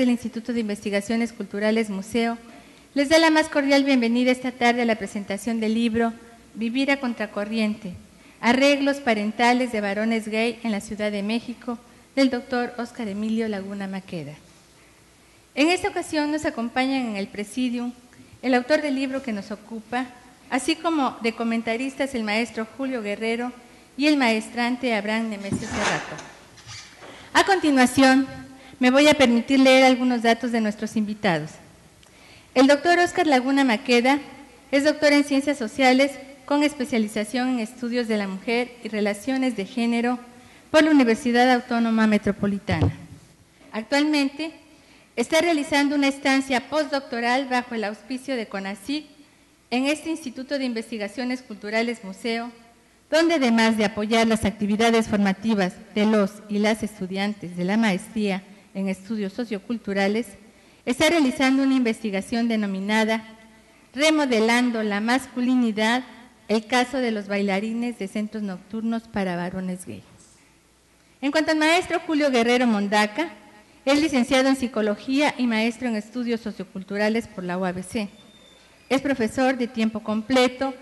del Instituto de Investigaciones Culturales Museo, les da la más cordial bienvenida esta tarde a la presentación del libro Vivir a Contracorriente, Arreglos Parentales de Varones Gay en la Ciudad de México, del doctor Óscar Emilio Laguna Maqueda. En esta ocasión nos acompañan en el presidium el autor del libro que nos ocupa, así como de comentaristas el maestro Julio Guerrero y el maestrante Abraham Nemesio Cerrato. A continuación, me voy a permitir leer algunos datos de nuestros invitados. El doctor Óscar Laguna Maqueda es doctor en Ciencias Sociales con especialización en Estudios de la Mujer y Relaciones de Género por la Universidad Autónoma Metropolitana. Actualmente está realizando una estancia postdoctoral bajo el auspicio de CONACYT en este Instituto de Investigaciones Culturales Museo, donde además de apoyar las actividades formativas de los y las estudiantes de la maestría en estudios socioculturales, está realizando una investigación denominada Remodelando la masculinidad, el caso de los bailarines de centros nocturnos para varones gays. En cuanto al maestro Julio Guerrero Mondaca, es licenciado en Psicología y maestro en Estudios Socioculturales por la UABC. Es profesor de tiempo completo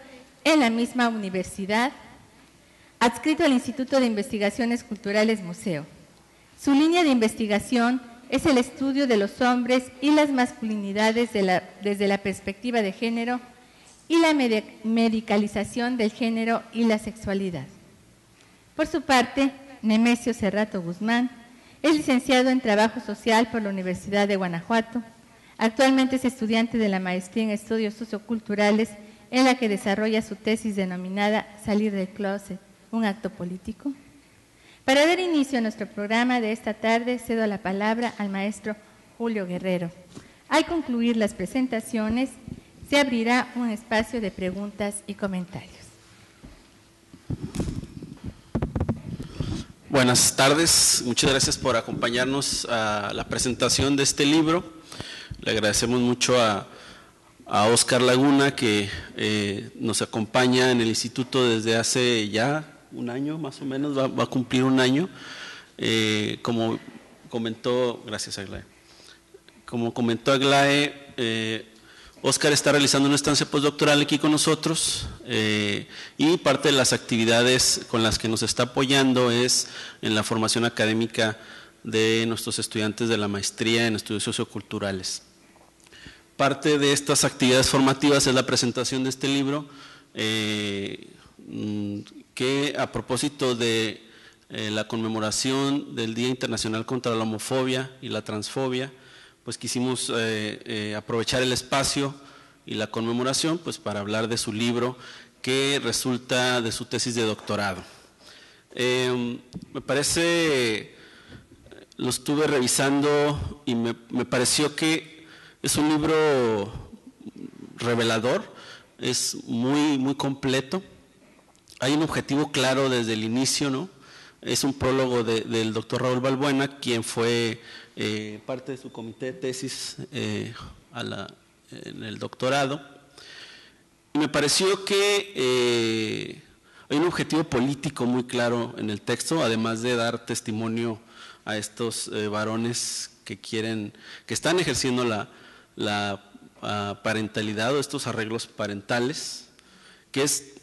en la misma universidad, adscrito al Instituto de Investigaciones Culturales Museo. Su línea de investigación es el estudio de los hombres y las masculinidades desde la perspectiva de género y la medicalización del género y la sexualidad. Por su parte, Nemesio Cerrato Guzmán es licenciado en Trabajo Social por la Universidad de Guanajuato. Actualmente es estudiante de la maestría en Estudios Socioculturales, en la que desarrolla su tesis denominada Salir del closet, un acto político. Para dar inicio a nuestro programa de esta tarde, cedo la palabra al maestro Julio Guerrero. Al concluir las presentaciones, se abrirá un espacio de preguntas y comentarios. Buenas tardes, muchas gracias por acompañarnos a la presentación de este libro. Le agradecemos mucho a Óscar Laguna, que nos acompaña en el instituto desde hace ya un año, más o menos, va a cumplir un año. Como comentó, gracias Aglae. Como comentó Aglae, Óscar está realizando una estancia postdoctoral aquí con nosotros y parte de las actividades con las que nos está apoyando es en la formación académica de nuestros estudiantes de la maestría en estudios socioculturales. Parte de estas actividades formativas es la presentación de este libro, que a propósito de la conmemoración del Día Internacional contra la Homofobia y la Transfobia, pues quisimos aprovechar el espacio y la conmemoración pues para hablar de su libro que resulta de su tesis de doctorado. Me parece, lo estuve revisando y me pareció que es un libro revelador, es muy completo. Hay un objetivo claro desde el inicio, ¿no? Es un prólogo del doctor Raúl Balbuena, quien fue parte de su comité de tesis en el doctorado. Y me pareció que hay un objetivo político muy claro en el texto, además de dar testimonio a estos varones que están ejerciendo la parentalidad o estos arreglos parentales, que es,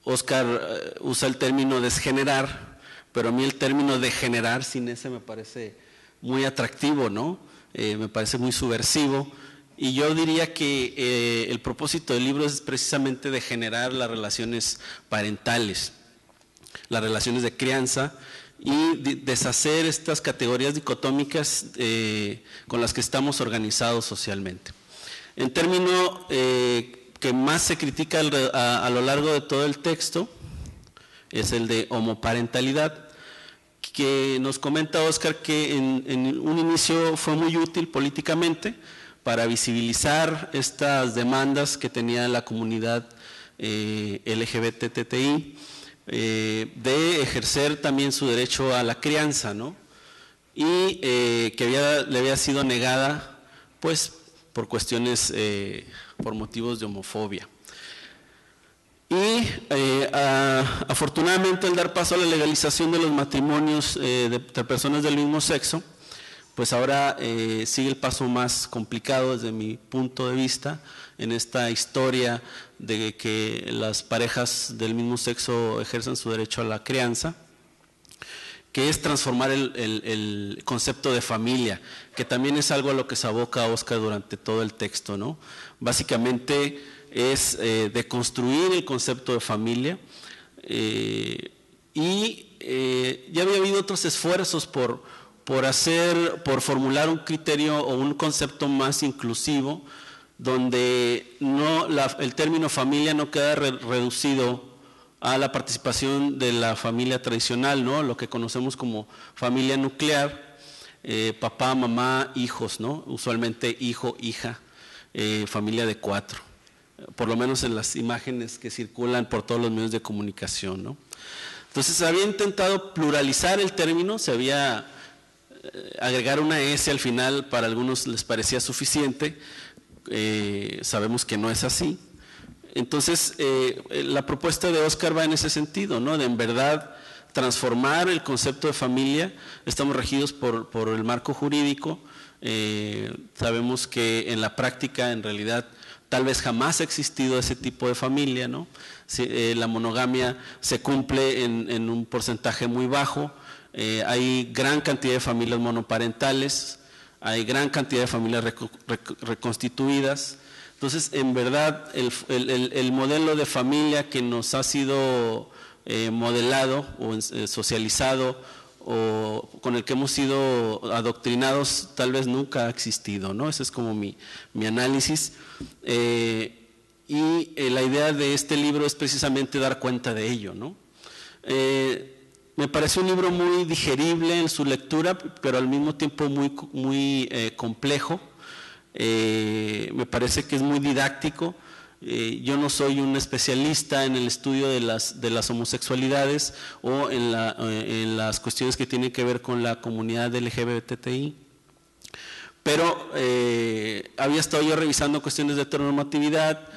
Óscar usa el término desgenerar, pero a mí el término degenerar sin ese me parece muy atractivo, ¿no? Me parece muy subversivo, y yo diría que el propósito del libro es precisamente degenerar las relaciones parentales, las relaciones de crianza, y deshacer estas categorías dicotómicas con las que estamos organizados socialmente. En término que más se critica a lo largo de todo el texto es el de homoparentalidad, que nos comenta Óscar que en un inicio fue muy útil políticamente para visibilizar estas demandas que tenía la comunidad LGBTTI, de ejercer también su derecho a la crianza, ¿no? Y que le había sido negada pues por cuestiones, por motivos de homofobia. Y afortunadamente, al dar paso a la legalización de los matrimonios de personas del mismo sexo, pues ahora sigue el paso más complicado desde mi punto de vista en esta historia de que las parejas del mismo sexo ejerzan su derecho a la crianza, que es transformar el concepto de familia, que también es algo a lo que se aboca Óscar durante todo el texto, ¿no? Básicamente es deconstruir el concepto de familia, y ya había habido otros esfuerzos por formular un criterio o un concepto más inclusivo, donde el término familia no queda reducido a la participación de la familia tradicional, ¿no? Lo que conocemos como familia nuclear, papá, mamá, hijos, ¿no? Usualmente hijo, hija, familia de 4, por lo menos en las imágenes que circulan por todos los medios de comunicación, ¿no? Entonces se había intentado pluralizar el término, se había agregar una S al final, para algunos les parecía suficiente, sabemos que no es así. Entonces la propuesta de Óscar va en ese sentido, ¿no? De en verdad transformar el concepto de familia. Estamos regidos por el marco jurídico, sabemos que en la práctica en realidad tal vez jamás ha existido ese tipo de familia, ¿no? La monogamia se cumple en un porcentaje muy bajo. Hay gran cantidad de familias monoparentales, hay gran cantidad de familias reconstituidas. Entonces, en verdad, el modelo de familia que nos ha sido modelado o socializado o con el que hemos sido adoctrinados, tal vez nunca ha existido, ¿no? Ese es como mi análisis. Y la idea de este libro es precisamente dar cuenta de ello, ¿no? Me parece un libro muy digerible en su lectura, pero al mismo tiempo muy complejo. Me parece que es muy didáctico. Yo no soy un especialista en el estudio de las homosexualidades o en las cuestiones que tienen que ver con la comunidad LGBTI, pero había estado yo revisando cuestiones de heteronormatividad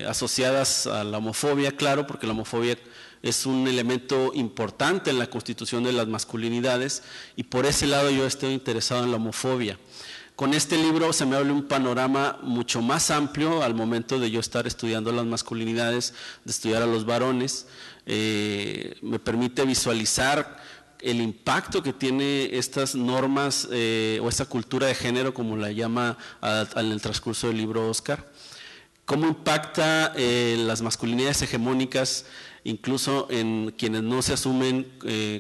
asociadas a la homofobia, claro, porque la homofobia es un elemento importante en la constitución de las masculinidades, y por ese lado yo estoy interesado en la homofobia. Con este libro se me abre un panorama mucho más amplio al momento de yo estar estudiando las masculinidades, de estudiar a los varones. Me permite visualizar el impacto que tiene estas normas o esta cultura de género, como la llama en el transcurso del libro Óscar. Cómo impacta las masculinidades hegemónicas, incluso en quienes no se asumen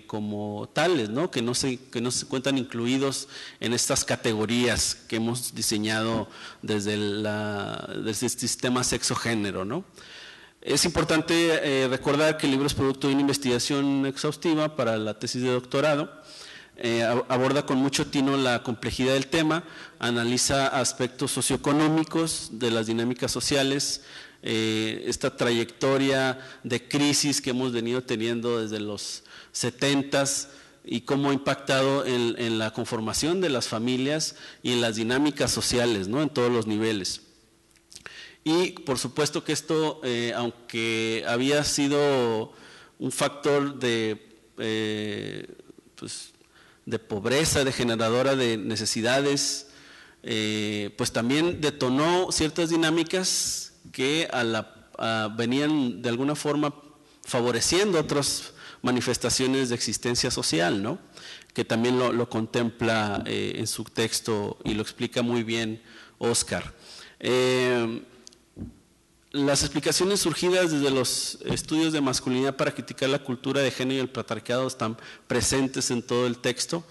como tales, ¿no? Que no se encuentran incluidos en estas categorías que hemos diseñado desde el sistema sexo-género, ¿no? Es importante recordar que el libro es producto de una investigación exhaustiva para la tesis de doctorado. Aborda con mucho tino la complejidad del tema, analiza aspectos socioeconómicos de las dinámicas sociales, esta trayectoria de crisis que hemos venido teniendo desde los 70s y cómo ha impactado en la conformación de las familias y en las dinámicas sociales, ¿no? En todos los niveles. Y por supuesto que esto, aunque había sido un factor de pobreza, de generadora de necesidades, pues también detonó ciertas dinámicas que venían de alguna forma favoreciendo otras manifestaciones de existencia social, ¿no? Que también lo contempla en su texto y lo explica muy bien Óscar. Las explicaciones surgidas desde los estudios de masculinidad para criticar la cultura de género y el patriarcado están presentes en todo el texto.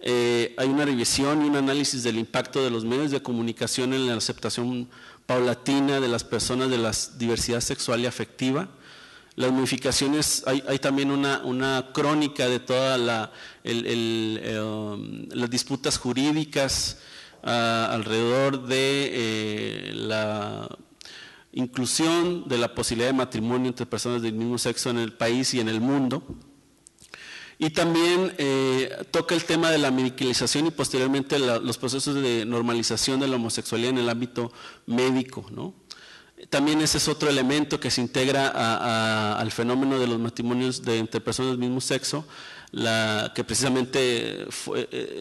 Hay una revisión y un análisis del impacto de los medios de comunicación en la aceptación paulatina de las personas de la diversidad sexual y afectiva. Las modificaciones, hay también una crónica de todas las disputas jurídicas alrededor de la inclusión de la posibilidad de matrimonio entre personas del mismo sexo en el país y en el mundo. Y también toca el tema de la medicalización y posteriormente los procesos de normalización de la homosexualidad en el ámbito médico, ¿no? También ese es otro elemento que se integra al fenómeno de los matrimonios entre personas del mismo sexo, que precisamente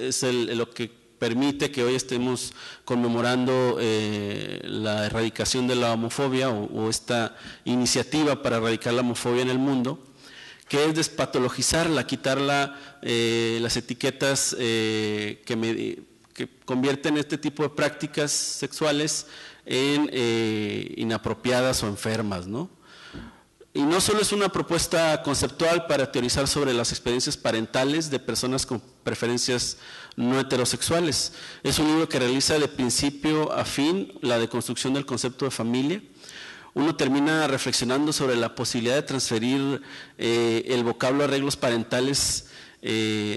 es lo que permite que hoy estemos conmemorando la erradicación de la homofobia o esta iniciativa para erradicar la homofobia en el mundo, que es despatologizarla, quitarla las etiquetas que convierten este tipo de prácticas sexuales en inapropiadas o enfermas, ¿no? Y no solo es una propuesta conceptual para teorizar sobre las experiencias parentales de personas con preferencias no heterosexuales, es un libro que realiza de principio a fin la deconstrucción del concepto de familia. Uno termina reflexionando sobre la posibilidad de transferir el vocablo arreglos parentales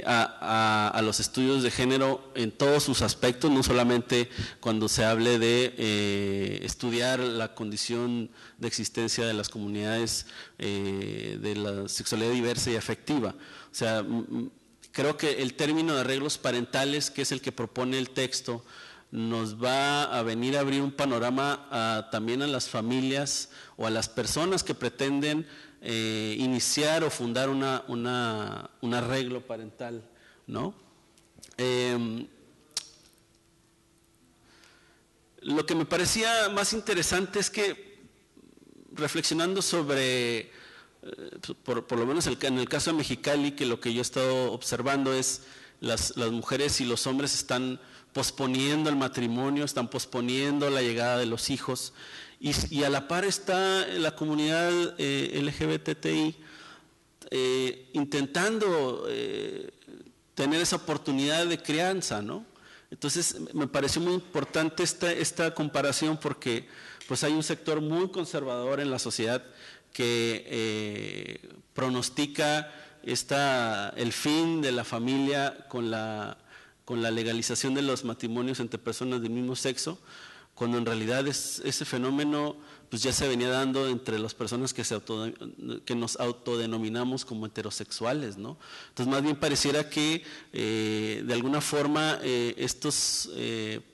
a los estudios de género en todos sus aspectos, no solamente cuando se hable de estudiar la condición de existencia de las comunidades de la sexualidad diversa y afectiva. O sea, creo que el término de arreglos parentales, que es el que propone el texto, nos va a venir a abrir un panorama también a las familias o a las personas que pretenden iniciar o fundar un arreglo parental, ¿no? Lo que me parecía más interesante es que, reflexionando sobre, por lo menos en el caso de Mexicali, que lo que yo he estado observando es las mujeres y los hombres están posponiendo el matrimonio, están posponiendo la llegada de los hijos, y a la par está la comunidad LGBTI intentando tener esa oportunidad de crianza, ¿no? Entonces me pareció muy importante esta comparación porque pues hay un sector muy conservador en la sociedad que pronostica el fin de la familia con la legalización de los matrimonios entre personas del mismo sexo, cuando en realidad ese fenómeno pues ya se venía dando entre las personas que nos autodenominamos como heterosexuales, ¿no? Entonces más bien pareciera que de alguna forma estas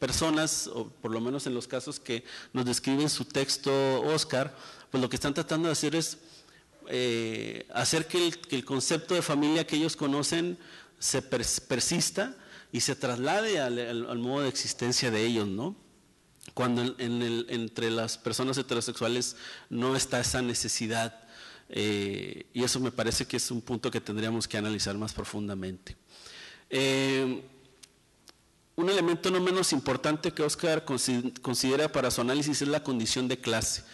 personas, o por lo menos en los casos que nos describe en su texto Óscar, pues lo que están tratando de hacer es hacer que el concepto de familia que ellos conocen se persista y se traslade al modo de existencia de ellos, ¿no? Cuando entre las personas heterosexuales no está esa necesidad, y eso me parece que es un punto que tendríamos que analizar más profundamente. Un elemento no menos importante que Óscar considera para su análisis es la condición de clase.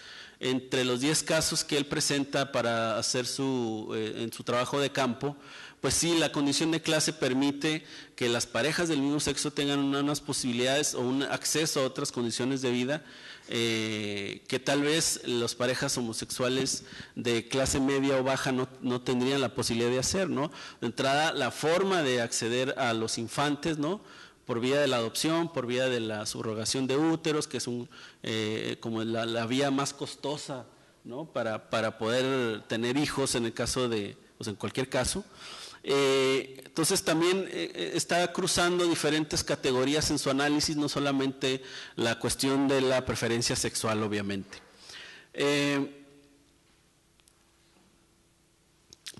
Entre los 10 casos que él presenta para hacer en su trabajo de campo, pues sí, la condición de clase permite que las parejas del mismo sexo tengan unas posibilidades o un acceso a otras condiciones de vida que tal vez las parejas homosexuales de clase media o baja no tendrían la posibilidad de hacer, ¿no? De entrada, la forma de acceder a los infantes, ¿no?, por vía de la adopción, por vía de la subrogación de úteros, que es como la vía más costosa, ¿no?, para poder tener hijos en el caso en cualquier caso. Entonces también está cruzando diferentes categorías en su análisis, no solamente la cuestión de la preferencia sexual, obviamente.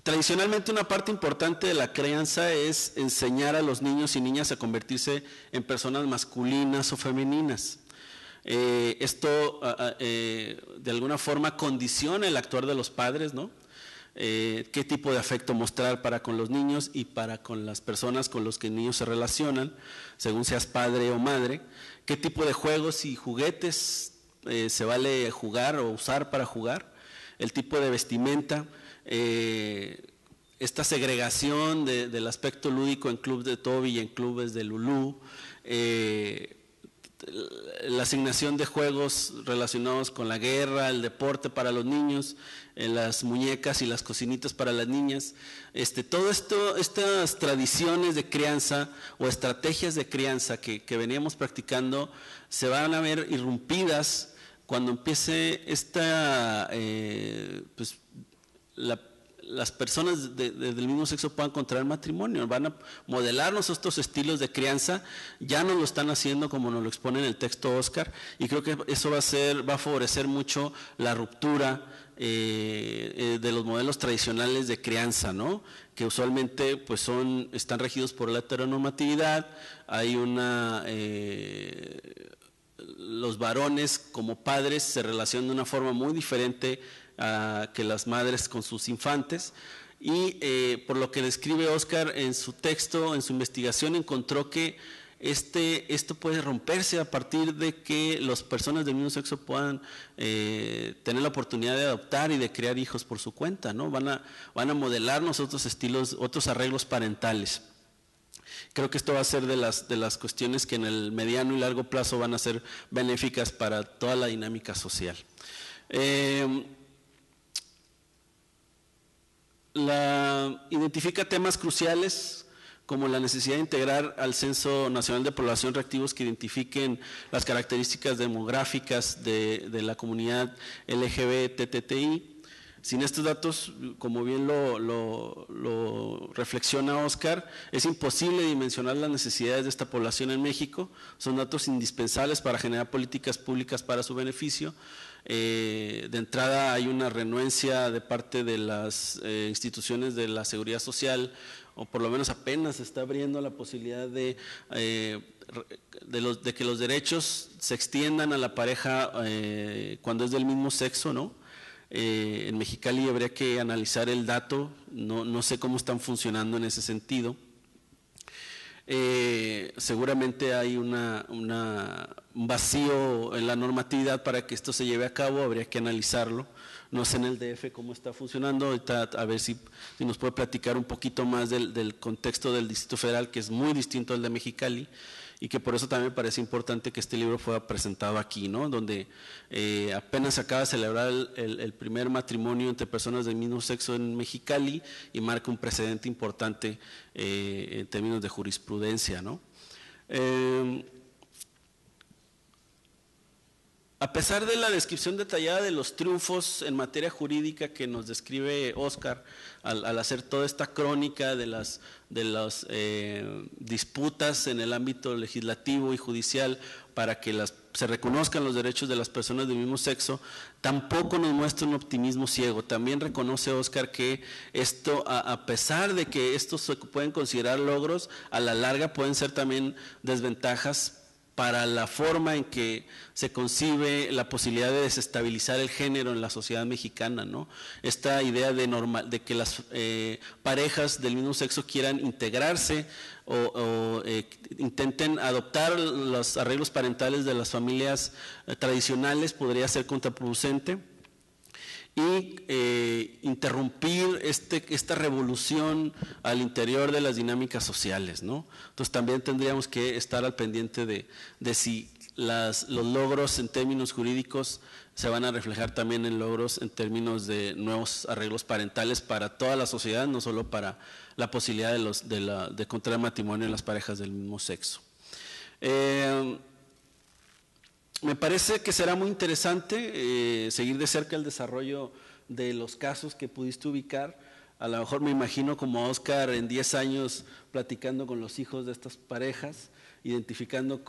Tradicionalmente una parte importante de la crianza es enseñar a los niños y niñas a convertirse en personas masculinas o femeninas. Esto de alguna forma condiciona el actuar de los padres, ¿no? Qué tipo de afecto mostrar para con los niños y para con las personas con los que el niño se relacionan, según seas padre o madre, qué tipo de juegos y juguetes se vale jugar o usar para jugar, el tipo de vestimenta, esta segregación del aspecto lúdico en clubes de Toby y en clubes de Lulú, la asignación de juegos relacionados con la guerra, el deporte para los niños, las muñecas y las cocinitas para las niñas, todo esto, estas tradiciones de crianza o estrategias de crianza que veníamos practicando se van a ver irrumpidas cuando empiece las personas del mismo sexo puedan contraer matrimonio, van a modelarnos estos estilos de crianza, ya nos lo están haciendo como nos lo expone en el texto Óscar, y creo que eso va a favorecer mucho la ruptura de los modelos tradicionales de crianza, ¿no? Que usualmente pues están regidos por la heteronormatividad, hay los varones como padres se relacionan de una forma muy diferente que las madres con sus infantes, y por lo que describe Óscar en su texto, en su investigación, encontró que esto puede romperse a partir de que las personas del mismo sexo puedan tener la oportunidad de adoptar y de crear hijos por su cuenta, ¿no? Van a modelarnos otros estilos, otros arreglos parentales. Creo que esto va a ser de las cuestiones que en el mediano y largo plazo van a ser benéficas para toda la dinámica social. Identifica temas cruciales como la necesidad de integrar al Censo Nacional de Población reactivos que identifiquen las características demográficas de la comunidad LGBTTI. Sin estos datos, como bien lo reflexiona Óscar, es imposible dimensionar las necesidades de esta población en México. Son datos indispensables para generar políticas públicas para su beneficio. De entrada hay una renuencia de parte de las instituciones de la seguridad social, o por lo menos apenas se está abriendo la posibilidad de que los derechos se extiendan a la pareja cuando es del mismo sexo, ¿no? En Mexicali habría que analizar el dato, no sé cómo están funcionando en ese sentido. Seguramente hay un vacío en la normatividad para que esto se lleve a cabo, habría que analizarlo. No sé en el DF cómo está funcionando, ahorita a ver si nos puede platicar un poquito más del contexto del Distrito Federal, que es muy distinto al de Mexicali, y que por eso también me parece importante que este libro fuera presentado aquí, ¿no? Donde apenas se acaba de celebrar el primer matrimonio entre personas del mismo sexo en Mexicali y marca un precedente importante en términos de jurisprudencia, ¿no? A pesar de la descripción detallada de los triunfos en materia jurídica que nos describe Óscar al hacer toda esta crónica de las disputas en el ámbito legislativo y judicial para que se reconozcan los derechos de las personas del mismo sexo, tampoco nos muestra un optimismo ciego. También reconoce Óscar que esto, a pesar de que estos se pueden considerar logros, a la larga pueden ser también desventajas para la forma en que se concibe la posibilidad de desestabilizar el género en la sociedad mexicana, ¿no? Esta idea de que las parejas del mismo sexo quieran integrarse o intenten adoptar los arreglos parentales de las familias tradicionales podría ser contraproducente, y interrumpir esta revolución al interior de las dinámicas sociales, ¿no? Entonces también tendríamos que estar al pendiente de si los logros en términos jurídicos se van a reflejar también en logros en términos de nuevos arreglos parentales para toda la sociedad, no solo para la posibilidad de contraer matrimonio en las parejas del mismo sexo. Me parece que será muy interesante seguir de cerca el desarrollo de los casos que pudiste ubicar. A lo mejor me imagino como Óscar en 10 años platicando con los hijos de estas parejas, identificando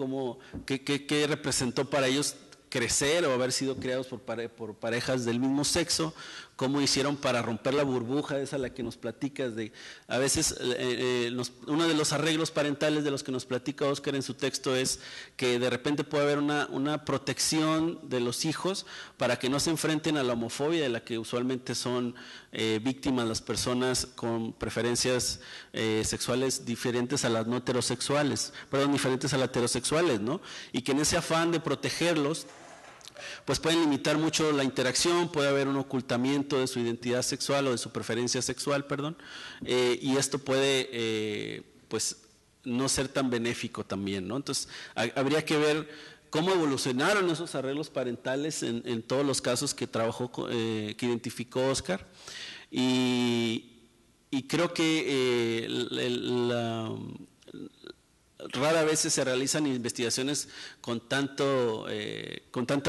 qué representó para ellos crecer o haber sido criados por parejas del mismo sexo, cómo hicieron para romper la burbuja esa a la que nos platicas. A veces uno de los arreglos parentales de los que nos platica Óscar en su texto es que de repente puede haber una protección de los hijos para que no se enfrenten a la homofobia de la que usualmente son víctimas las personas con preferencias sexuales diferentes a las no heterosexuales, diferentes a las heterosexuales, ¿no? Y que en ese afán de protegerlos pues pueden limitar mucho la interacción, puede haber un ocultamiento de su identidad sexual o de su preferencia sexual, y esto puede pues no ser tan benéfico también, ¿no? Entonces habría que ver cómo evolucionaron esos arreglos parentales en todos los casos que que identificó Óscar, y creo que rara vez se realizan investigaciones con tanta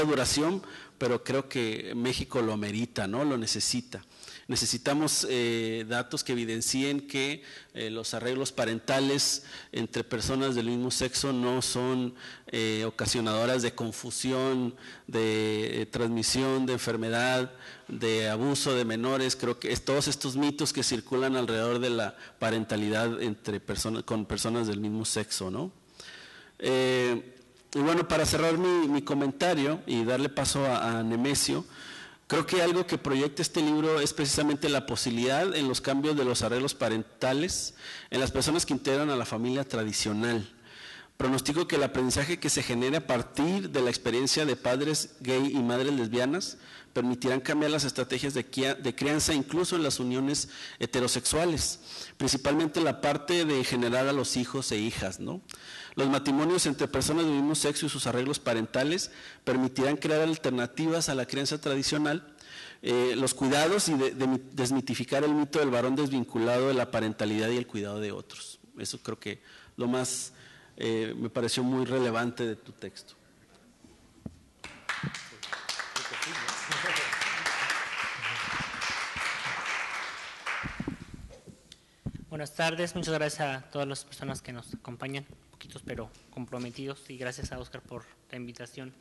duración, pero creo que México lo amerita, ¿no? Lo necesita. Necesitamos datos que evidencien que los arreglos parentales entre personas del mismo sexo no son ocasionadoras de confusión, de transmisión de enfermedad, de abuso de menores. Creo que todos estos mitos que circulan alrededor de la parentalidad con personas del mismo sexo, ¿no? Y bueno, para cerrar mi comentario y darle paso a Nemesio, creo que algo que proyecta este libro es precisamente la posibilidad en los cambios de los arreglos parentales en las personas que integran a la familia tradicional. Pronostico que el aprendizaje que se genere a partir de la experiencia de padres gay y madres lesbianas permitirán cambiar las estrategias de crianza incluso en las uniones heterosexuales, principalmente la parte de generar a los hijos e hijas, ¿no? Los matrimonios entre personas del mismo sexo y sus arreglos parentales permitirán crear alternativas a la crianza tradicional, los cuidados y desmitificar el mito del varón desvinculado de la parentalidad y el cuidado de otros. Eso creo que lo más me pareció muy relevante de tu texto. Buenas tardes, muchas gracias a todas las personas que nos acompañan, poquitos pero comprometidos, y gracias a Óscar por la invitación.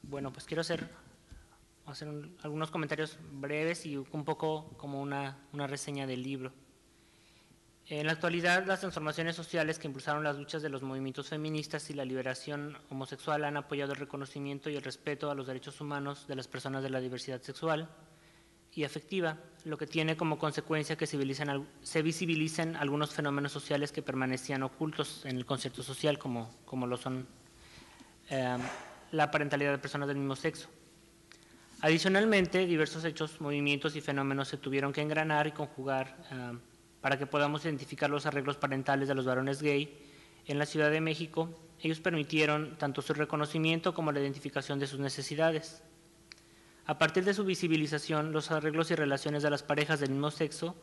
Bueno, pues quiero hacer algunos comentarios breves y un poco como una reseña del libro. En la actualidad, las transformaciones sociales que impulsaron las luchas de los movimientos feministas y la liberación homosexual han apoyado el reconocimiento y el respeto a los derechos humanos de las personas de la diversidad sexual y afectiva, lo que tiene como consecuencia que se visibilicen algunos fenómenos sociales que permanecían ocultos en el concierto social, como lo son la parentalidad de personas del mismo sexo. Adicionalmente, diversos hechos, movimientos y fenómenos se tuvieron que engranar y conjugar para que podamos identificar los arreglos parentales de los varones gay en la Ciudad de México. Ellos permitieron tanto su reconocimiento como la identificación de sus necesidades. A partir de su visibilización, los arreglos y relaciones de las parejas del mismo sexo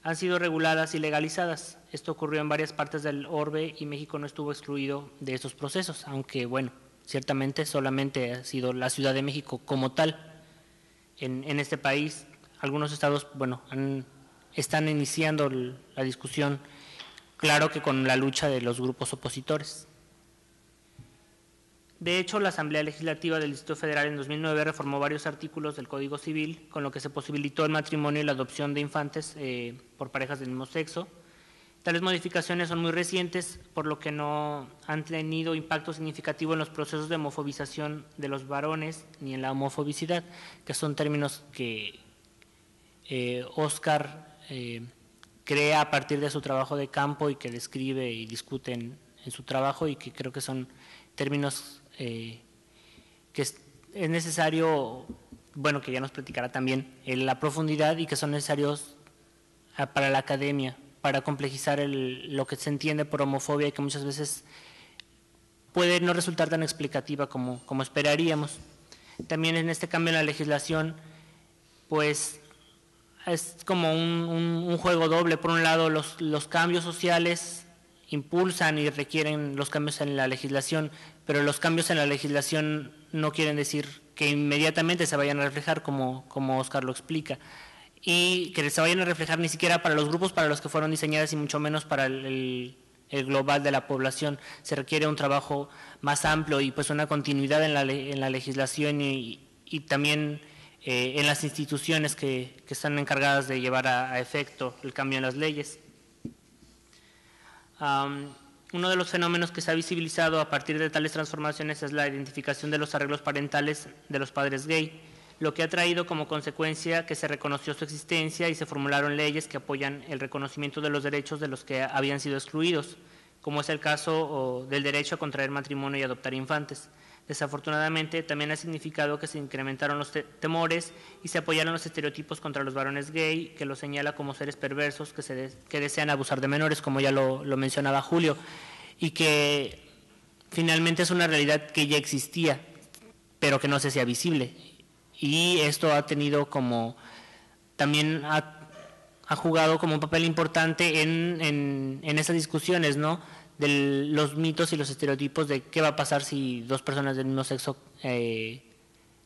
han sido reguladas y legalizadas. Esto ocurrió en varias partes del orbe y México no estuvo excluido de estos procesos, aunque, bueno, ciertamente solamente ha sido la Ciudad de México como tal. En este país, algunos estados, bueno, están iniciando la discusión, claro que con la lucha de los grupos opositores. De hecho, la Asamblea Legislativa del Distrito Federal en 2009 reformó varios artículos del Código Civil, con lo que se posibilitó el matrimonio y la adopción de infantes por parejas del mismo sexo. Tales modificaciones son muy recientes, por lo que no han tenido impacto significativo en los procesos de homofobización de los varones ni en la homofobicidad, que son términos que Óscar crea a partir de su trabajo de campo y que describe y discute en su trabajo, y que creo que son términos que es necesario, bueno, que ya nos platicará también en la profundidad, y que son necesarios para la academia, para complejizar lo que se entiende por homofobia, y que muchas veces puede no resultar tan explicativa como esperaríamos. También en este cambio en la legislación, pues es como un juego doble. Por un lado, los cambios sociales impulsan y requieren los cambios en la legislación, pero los cambios en la legislación no quieren decir que inmediatamente se vayan a reflejar, como Óscar lo explica, y que se vayan a reflejar ni siquiera para los grupos para los que fueron diseñadas, y mucho menos para el global de la población. Se requiere un trabajo más amplio y pues una continuidad en la legislación y también en las instituciones que están encargadas de llevar a efecto el cambio en las leyes. Uno de los fenómenos que se ha visibilizado a partir de tales transformaciones es la identificación de los arreglos parentales de los padres gay, lo que ha traído como consecuencia que se reconoció su existencia y se formularon leyes que apoyan el reconocimiento de los derechos de los que habían sido excluidos, como es el caso del derecho a contraer matrimonio y adoptar infantes. Desafortunadamente, también ha significado que se incrementaron los temores y se apoyaron los estereotipos contra los varones gay, que los señala como seres perversos que desean abusar de menores, como ya lo mencionaba Julio, y que finalmente es una realidad que ya existía, pero que no se hacía visible. Y esto ha tenido como, también ha ha jugado como un papel importante en esas discusiones, ¿no? De los mitos y los estereotipos de qué va a pasar si dos personas del mismo sexo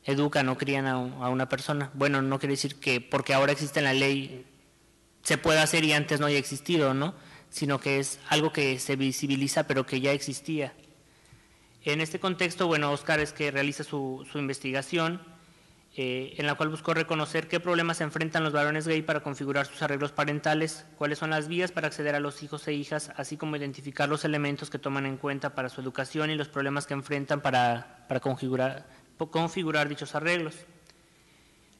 educan o crían a una persona. Bueno, no quiere decir que porque ahora existe en la ley se pueda hacer y antes no haya existido, ¿no? Sino que es algo que se visibiliza pero que ya existía. En este contexto, bueno, Óscar es que realiza su investigación, en la cual buscó reconocer qué problemas se enfrentan los varones gay para configurar sus arreglos parentales, cuáles son las vías para acceder a los hijos e hijas, así como identificar los elementos que toman en cuenta para su educación y los problemas que enfrentan para configurar dichos arreglos.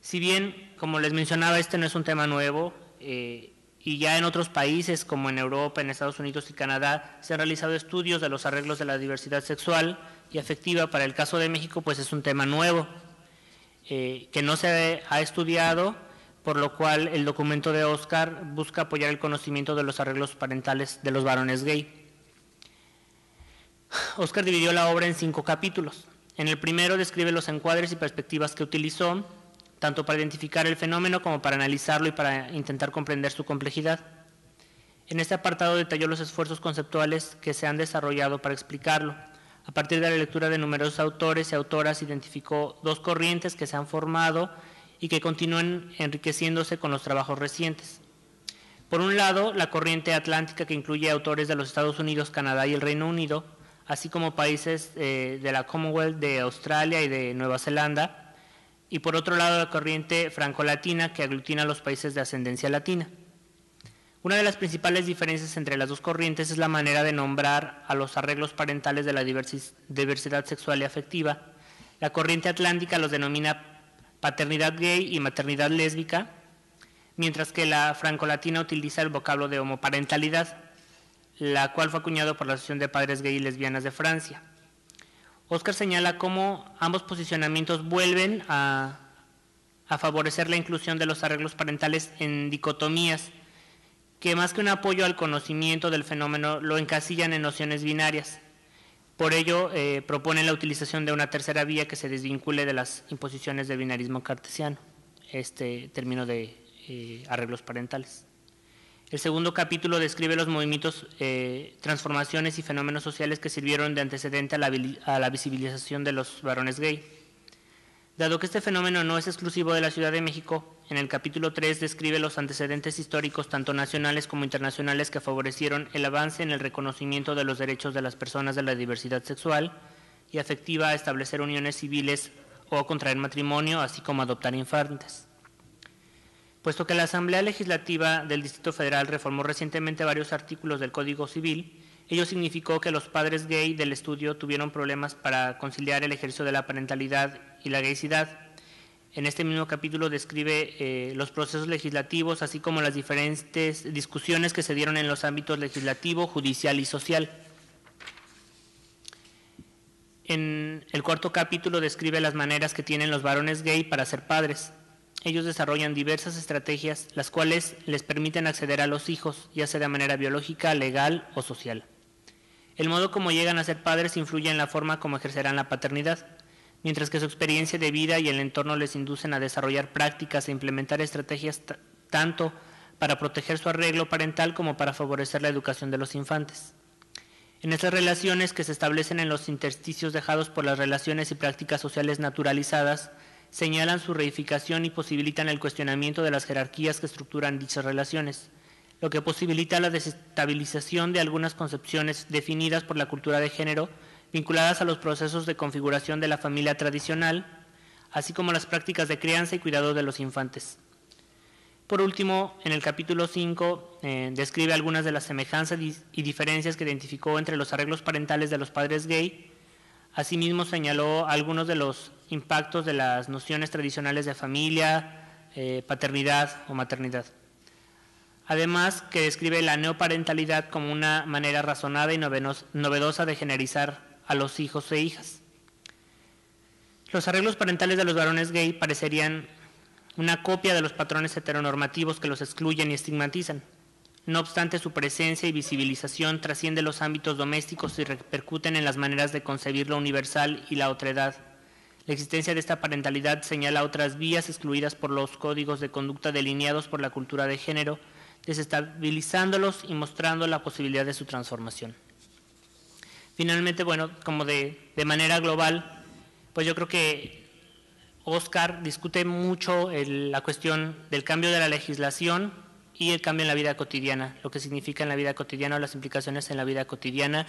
Si bien, como les mencionaba, este no es un tema nuevo, y ya en otros países como en Europa, en Estados Unidos y Canadá se han realizado estudios de los arreglos de la diversidad sexual y afectiva. Para el caso de México pues es un tema nuevo que no se ha estudiado, por lo cual el documento de Óscar busca apoyar el conocimiento de los arreglos parentales de los varones gay. Óscar dividió la obra en 5 capítulos. En el primero describe los encuadres y perspectivas que utilizó, tanto para identificar el fenómeno como para analizarlo y para intentar comprender su complejidad. En este apartado detalló los esfuerzos conceptuales que se han desarrollado para explicarlo. A partir de la lectura de numerosos autores y autoras, identificó 2 corrientes que se han formado y que continúan enriqueciéndose con los trabajos recientes. Por un lado, la corriente atlántica, que incluye autores de los Estados Unidos, Canadá y el Reino Unido, así como países de la Commonwealth, de Australia y de Nueva Zelanda, y por otro lado la corriente franco-latina, que aglutina a los países de ascendencia latina. Una de las principales diferencias entre las 2 corrientes es la manera de nombrar a los arreglos parentales de la diversidad sexual y afectiva. La corriente atlántica los denomina paternidad gay y maternidad lésbica, mientras que la franco-latina utiliza el vocablo de homoparentalidad, la cual fue acuñado por la Asociación de Padres Gay y Lesbianas de Francia. Óscar señala cómo ambos posicionamientos vuelven a favorecer la inclusión de los arreglos parentales en dicotomías, que más que un apoyo al conocimiento del fenómeno lo encasillan en nociones binarias. Por ello, proponen la utilización de una tercera vía que se desvincule de las imposiciones del binarismo cartesiano, este término de arreglos parentales. El segundo capítulo describe los movimientos, transformaciones y fenómenos sociales que sirvieron de antecedente a la visibilización de los varones gay. Dado que este fenómeno no es exclusivo de la Ciudad de México, en el capítulo 3 describe los antecedentes históricos tanto nacionales como internacionales que favorecieron el avance en el reconocimiento de los derechos de las personas de la diversidad sexual y afectiva a establecer uniones civiles o a contraer matrimonio, así como adoptar infantes. Puesto que la Asamblea Legislativa del Distrito Federal reformó recientemente varios artículos del Código Civil, ello significó que los padres gay del estudio tuvieron problemas para conciliar el ejercicio de la parentalidad y la gaycidad. En este mismo capítulo describe los procesos legislativos, así como las diferentes discusiones que se dieron en los ámbitos legislativo, judicial y social. En el cuarto capítulo describe las maneras que tienen los varones gay para ser padres. Ellos desarrollan diversas estrategias, las cuales les permiten acceder a los hijos, ya sea de manera biológica, legal o social. El modo como llegan a ser padres influye en la forma como ejercerán la paternidad, mientras que su experiencia de vida y el entorno les inducen a desarrollar prácticas e implementar estrategias tanto para proteger su arreglo parental como para favorecer la educación de los infantes. En estas relaciones que se establecen en los intersticios dejados por las relaciones y prácticas sociales naturalizadas, señalan su reificación y posibilitan el cuestionamiento de las jerarquías que estructuran dichas relaciones, lo que posibilita la desestabilización de algunas concepciones definidas por la cultura de género vinculadas a los procesos de configuración de la familia tradicional, así como las prácticas de crianza y cuidado de los infantes. Por último, en el capítulo 5 describe algunas de las semejanzas y diferencias que identificó entre los arreglos parentales de los padres gay. Asimismo, señaló algunos de los impactos de las nociones tradicionales de familia, paternidad o maternidad. Además, que describe la neoparentalidad como una manera razonada y novedosa de generalizar a los hijos e hijas. Los arreglos parentales de los varones gay parecerían una copia de los patrones heteronormativos que los excluyen y estigmatizan. No obstante, su presencia y visibilización trasciende los ámbitos domésticos y repercuten en las maneras de concebir lo universal y la otredad. La existencia de esta parentalidad señala otras vías excluidas por los códigos de conducta delineados por la cultura de género, desestabilizándolos y mostrando la posibilidad de su transformación. Finalmente, bueno, como de manera global, pues yo creo que Óscar discute mucho la cuestión del cambio de la legislación y el cambio en la vida cotidiana, lo que significa en la vida cotidiana o las implicaciones en la vida cotidiana,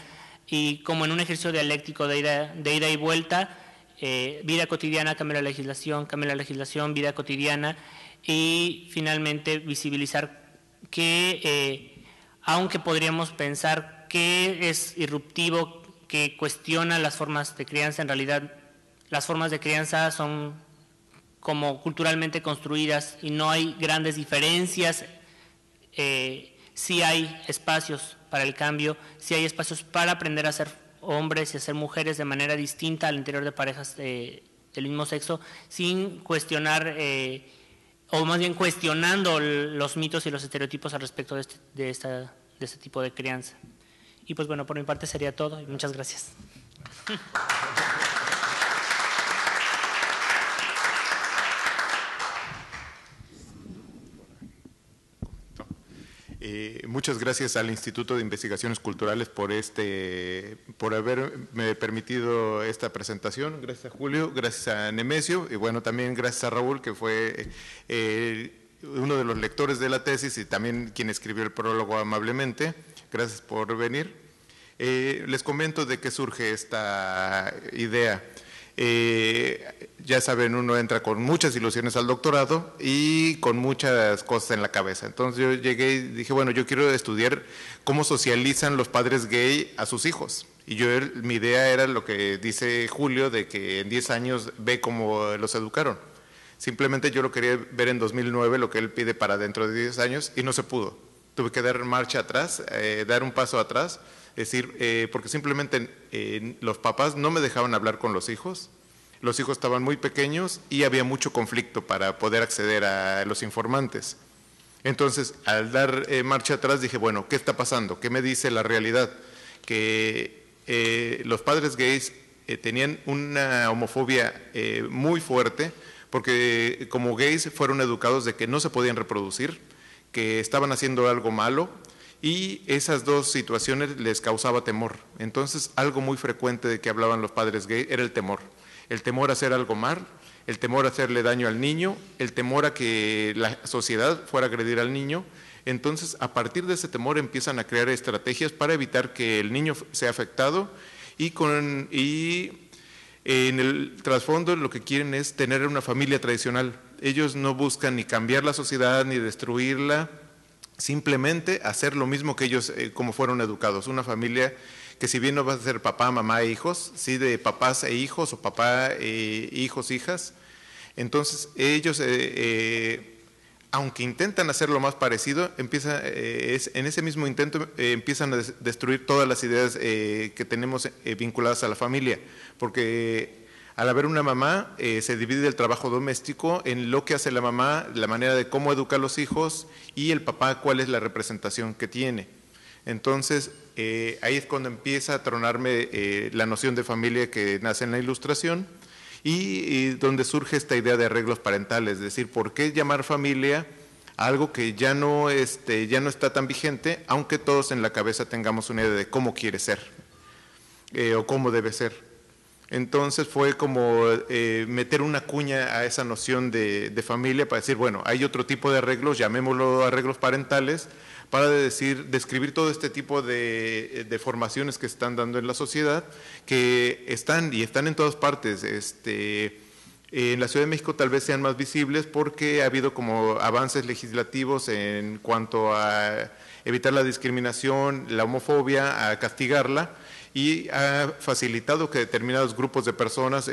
y como en un ejercicio dialéctico de ida y vuelta, vida cotidiana, cambio de la legislación, vida cotidiana, y finalmente visibilizar que, aunque podríamos pensar que es irruptivo, que cuestiona las formas de crianza, en realidad las formas de crianza son como culturalmente construidas y no hay grandes diferencias. Sí hay espacios para el cambio, sí hay espacios para aprender a ser hombres y a ser mujeres de manera distinta al interior de parejas del mismo sexo, sin cuestionar, o más bien cuestionando los mitos y los estereotipos al respecto de este tipo de crianza. Y pues bueno, por mi parte sería todo y muchas gracias. Muchas gracias al Instituto de Investigaciones Culturales por haberme permitido esta presentación. Gracias a Julio, gracias a Nemesio y bueno, también gracias a Raúl, que fue uno de los lectores de la tesis y también quien escribió el prólogo amablemente. Gracias por venir. Les comento de qué surge esta idea. Ya saben, uno entra con muchas ilusiones al doctorado y con muchas cosas en la cabeza. Entonces yo llegué y dije, bueno, yo quiero estudiar cómo socializan los padres gay a sus hijos. Y mi idea era lo que dice Julio, de que en 10 años ve cómo los educaron. Simplemente yo lo quería ver en 2009, lo que él pide para dentro de 10 años, y no se pudo. Tuve que dar marcha atrás, dar un paso atrás. Es decir, porque simplemente los papás no me dejaban hablar con los hijos estaban muy pequeños y había mucho conflicto para poder acceder a los informantes. Entonces, al dar marcha atrás dije, bueno, ¿qué está pasando? ¿Qué me dice la realidad? Que los padres gays tenían una homofobia muy fuerte, porque como gays fueron educados de que no se podían reproducir, que estaban haciendo algo malo, y esas dos situaciones les causaba temor. Entonces, algo muy frecuente de que hablaban los padres gay era el temor a hacer algo mal, el temor a hacerle daño al niño, el temor a que la sociedad fuera a agredir al niño. Entonces, a partir de ese temor empiezan a crear estrategias para evitar que el niño sea afectado y en el trasfondo lo que quieren es tener una familia tradicional. Ellos no buscan ni cambiar la sociedad ni destruirla, simplemente hacer lo mismo que ellos como fueron educados, una familia que si bien no va a ser papá, mamá e hijos, sí de papás e hijos o papá, hijos, hijas. Entonces ellos, aunque intentan hacer lo más parecido, en ese mismo intento empiezan a destruir todas las ideas que tenemos vinculadas a la familia, porque al haber una mamá se divide el trabajo doméstico en lo que hace la mamá, la manera de cómo educa a los hijos, y el papá cuál es la representación que tiene. Entonces, ahí es cuando empieza a tronarme la noción de familia que nace en la Ilustración y donde surge esta idea de arreglos parentales, es decir, ¿por qué llamar familia a algo que ya no está tan vigente, aunque todos en la cabeza tengamos una idea de cómo quiere ser o cómo debe ser? Entonces fue como meter una cuña a esa noción de familia para decir, bueno, hay otro tipo de arreglos, llamémoslo arreglos parentales, para describir todo este tipo de formaciones que se están dando en la sociedad, que están en todas partes. En la Ciudad de México tal vez sean más visibles porque ha habido como avances legislativos en cuanto a evitar la discriminación, la homofobia, a castigarla, y ha facilitado que determinados grupos de personas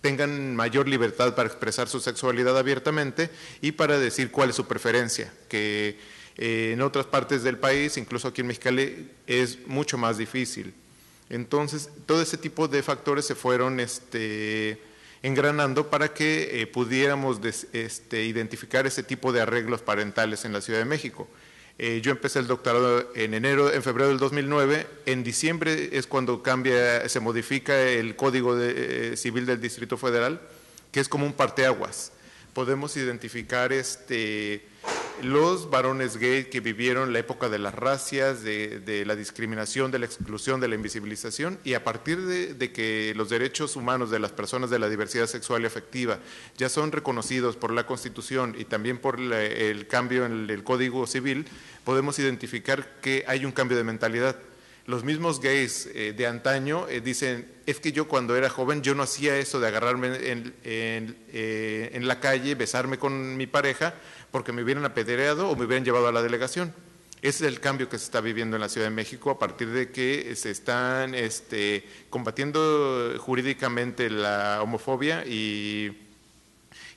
tengan mayor libertad para expresar su sexualidad abiertamente y para decir cuál es su preferencia, que en otras partes del país, incluso aquí en Mexicali, es mucho más difícil. Entonces, todo ese tipo de factores se fueron engranando para que pudiéramos identificar ese tipo de arreglos parentales en la Ciudad de México. Yo empecé el doctorado en febrero del 2009, en diciembre es cuando se modifica el Código Civil del Distrito Federal, que es como un parteaguas. Podemos identificar los varones gay que vivieron la época de las racias, de la discriminación, de la exclusión, de la invisibilización, y a partir de que los derechos humanos de las personas de la diversidad sexual y afectiva ya son reconocidos por la Constitución y también por el cambio en el Código Civil, podemos identificar que hay un cambio de mentalidad. Los mismos gays de antaño dicen, es que yo cuando era joven yo no hacía eso de agarrarme en la calle, besarme con mi pareja, porque me hubieran apedreado o me hubieran llevado a la delegación. Ese es el cambio que se está viviendo en la Ciudad de México a partir de que se están combatiendo jurídicamente la homofobia y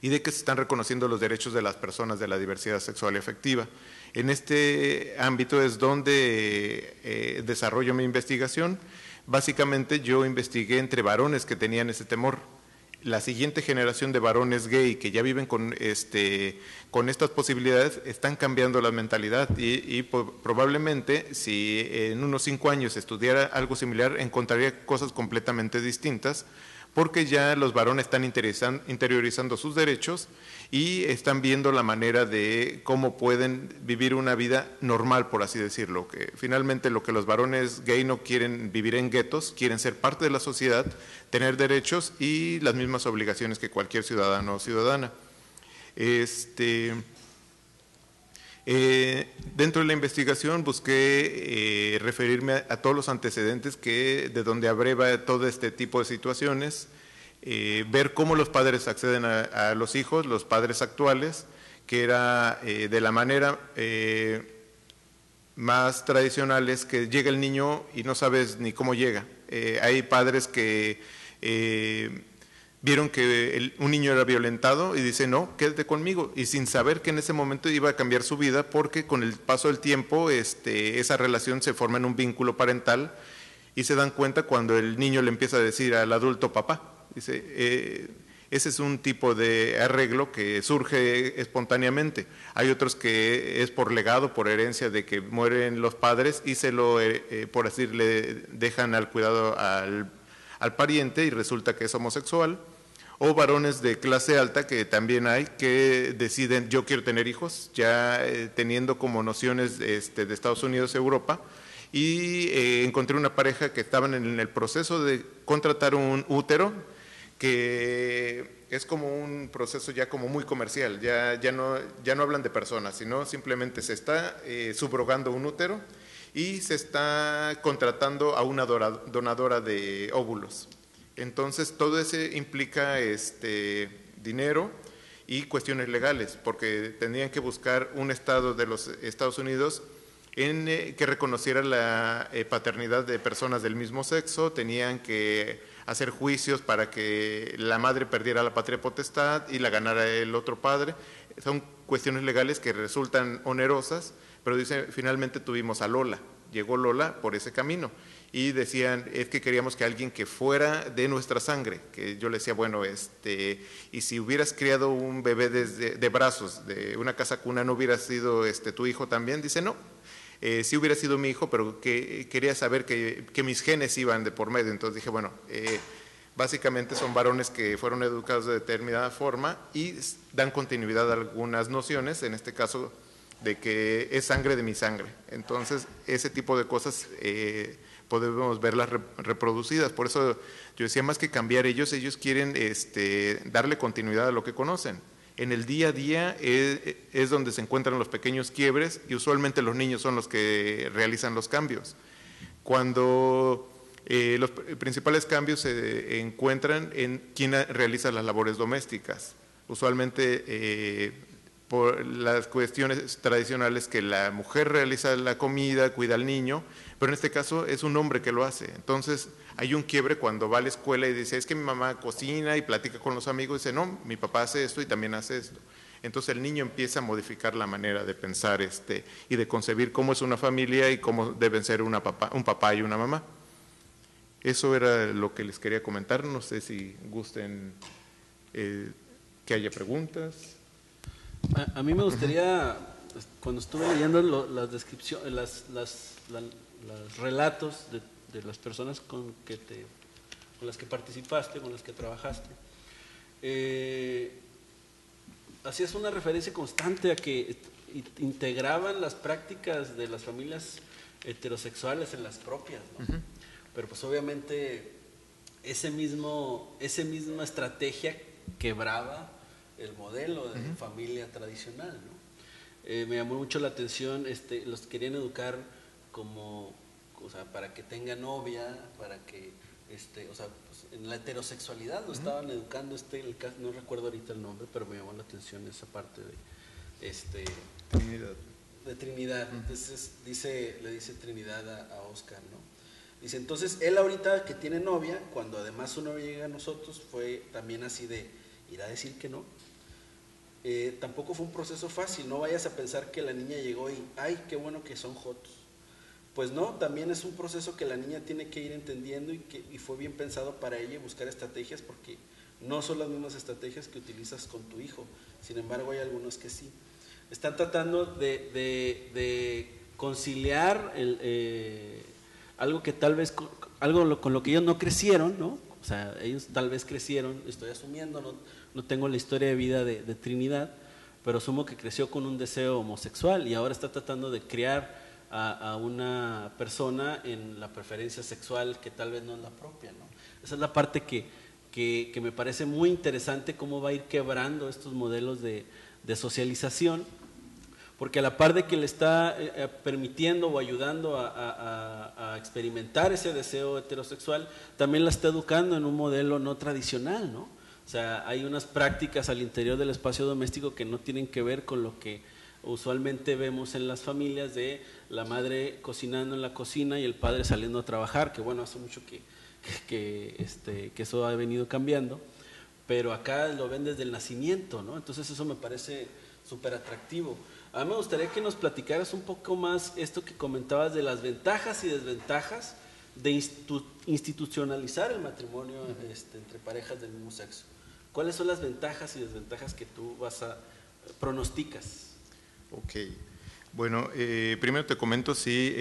de que se están reconociendo los derechos de las personas de la diversidad sexual y afectiva. En este ámbito es donde desarrollo mi investigación. Básicamente yo investigué entre varones que tenían ese temor. La siguiente generación de varones gay que ya viven con estas posibilidades están cambiando la mentalidad y probablemente si en unos 5 años estudiara algo similar encontraría cosas completamente distintas, porque ya los varones están interiorizando sus derechos y están viendo la manera de cómo pueden vivir una vida normal, por así decirlo. Que finalmente lo que los varones gay no quieren vivir en guetos, quieren ser parte de la sociedad, tener derechos y las mismas obligaciones que cualquier ciudadano o ciudadana. Dentro de la investigación busqué referirme a todos los antecedentes de donde abreva todo este tipo de situaciones, ver cómo los padres acceden a los hijos, los padres actuales, que era de la manera más tradicional, es que llega el niño y no sabes ni cómo llega. Hay padres que vieron que un niño era violentado y dice, no, quédate conmigo, y sin saber que en ese momento iba a cambiar su vida, porque con el paso del tiempo esa relación se forma en un vínculo parental y se dan cuenta cuando el niño le empieza a decir al adulto papá. Dice, ese es un tipo de arreglo que surge espontáneamente. Hay otros que es por legado, por herencia de que mueren los padres y por así le dejan al cuidado al pariente y resulta que es homosexual, o varones de clase alta que también hay que deciden yo quiero tener hijos, ya teniendo como nociones de Estados Unidos, Europa, y encontré una pareja que estaban en el proceso de contratar un útero, que es como un proceso ya como muy comercial, ya no hablan de personas, sino simplemente se está subrogando un útero y se está contratando a una donadora de óvulos. Entonces, todo eso implica dinero y cuestiones legales, porque tendrían que buscar un estado de los Estados Unidos que reconociera la paternidad de personas del mismo sexo, tenían que hacer juicios para que la madre perdiera la patria potestad y la ganara el otro padre. Son cuestiones legales que resultan onerosas, pero dice, finalmente tuvimos a Lola, llegó Lola por ese camino y decían, es que queríamos que alguien que fuera de nuestra sangre, que yo le decía, bueno, y si hubieras criado un bebé de brazos, de una casa cuna, ¿no hubiera sido tu hijo también? Dice, no, sí hubiera sido mi hijo, pero que quería saber que mis genes iban de por medio. Entonces dije, bueno, básicamente son varones que fueron educados de determinada forma y dan continuidad a algunas nociones, en este caso de que es sangre de mi sangre. Entonces, ese tipo de cosas podemos verlas reproducidas. Por eso yo decía, más que cambiar ellos quieren darle continuidad a lo que conocen. En el día a día es donde se encuentran los pequeños quiebres y usualmente los niños son los que realizan los cambios. Cuando los principales cambios se encuentran en quien realiza las labores domésticas. Usualmente por las cuestiones tradicionales que la mujer realiza la comida, cuida al niño, pero en este caso es un hombre que lo hace. Entonces hay un quiebre cuando va a la escuela y dice, es que mi mamá cocina y platica con los amigos, y dice, no, mi papá hace esto y también hace esto. Entonces el niño empieza a modificar la manera de pensar y de concebir cómo es una familia y cómo deben ser un papá y una mamá. Eso era lo que les quería comentar. No sé si gusten que haya preguntas. A mí me gustaría, cuando estuve leyendo las descripciones, los relatos de las personas con las que participaste, con las que trabajaste, hacías una referencia constante a que integraban las prácticas de las familias heterosexuales en las propias, ¿no? Pero pues obviamente esa misma estrategia quebraba el modelo de familia tradicional, ¿no? Me llamó mucho la atención, los querían educar como, o sea, para que tenga novia, para que, o sea, pues, en la heterosexualidad lo estaban educando, no recuerdo ahorita el nombre, pero me llamó la atención esa parte de, Trinidad. De Trinidad. Entonces le dice Trinidad a Oscar, ¿no? Dice, entonces él ahorita que tiene novia, cuando además su novia llega a nosotros, fue también así de, ¿irá a decir que no? Tampoco fue un proceso fácil, no vayas a pensar que la niña llegó y, ay, qué bueno que son jotos. Pues no, también es un proceso que la niña tiene que ir entendiendo y fue bien pensado para ella buscar estrategias, porque no son las mismas estrategias que utilizas con tu hijo, sin embargo hay algunos que sí. Están tratando de conciliar algo que tal vez, con lo que ellos no crecieron, ¿no? O sea, ellos tal vez crecieron, estoy asumiendo, no tengo la historia de vida de Trinidad, pero asumo que creció con un deseo homosexual y ahora está tratando de criar a una persona en la preferencia sexual que tal vez no es la propia, ¿no? Esa es la parte que me parece muy interesante, cómo va a ir quebrando estos modelos de socialización, porque a la par de que le está permitiendo o ayudando a experimentar ese deseo heterosexual, también la está educando en un modelo no tradicional, ¿no? O sea, hay unas prácticas al interior del espacio doméstico que no tienen que ver con lo que usualmente vemos en las familias, de la madre cocinando en la cocina y el padre saliendo a trabajar, que bueno, hace mucho que eso ha venido cambiando, pero acá lo ven desde el nacimiento, ¿no? Entonces eso me parece súper atractivo. A mí me gustaría que nos platicaras un poco más esto que comentabas de las ventajas y desventajas de institucionalizar el matrimonio entre parejas del mismo sexo. ¿Cuáles son las ventajas y desventajas que tú pronosticas? Ok, bueno, primero te comento, sí,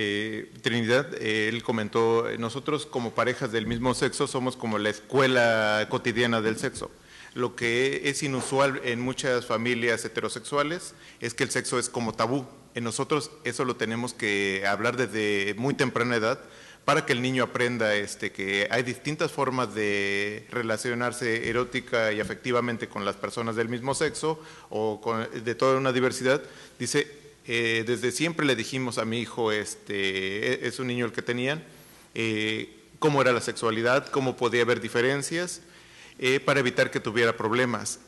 Trinidad, él comentó, nosotros como parejas del mismo sexo somos como la escuela cotidiana del sexo. Lo que es inusual en muchas familias heterosexuales es que el sexo es como tabú. En nosotros eso lo tenemos que hablar desde muy temprana edad para que el niño aprenda que hay distintas formas de relacionarse erótica y afectivamente con las personas del mismo sexo o de toda una diversidad. Dice, desde siempre le dijimos a mi hijo, es un niño el que tenían, cómo era la sexualidad, cómo podía haber diferencias, para evitar que tuviera problemas.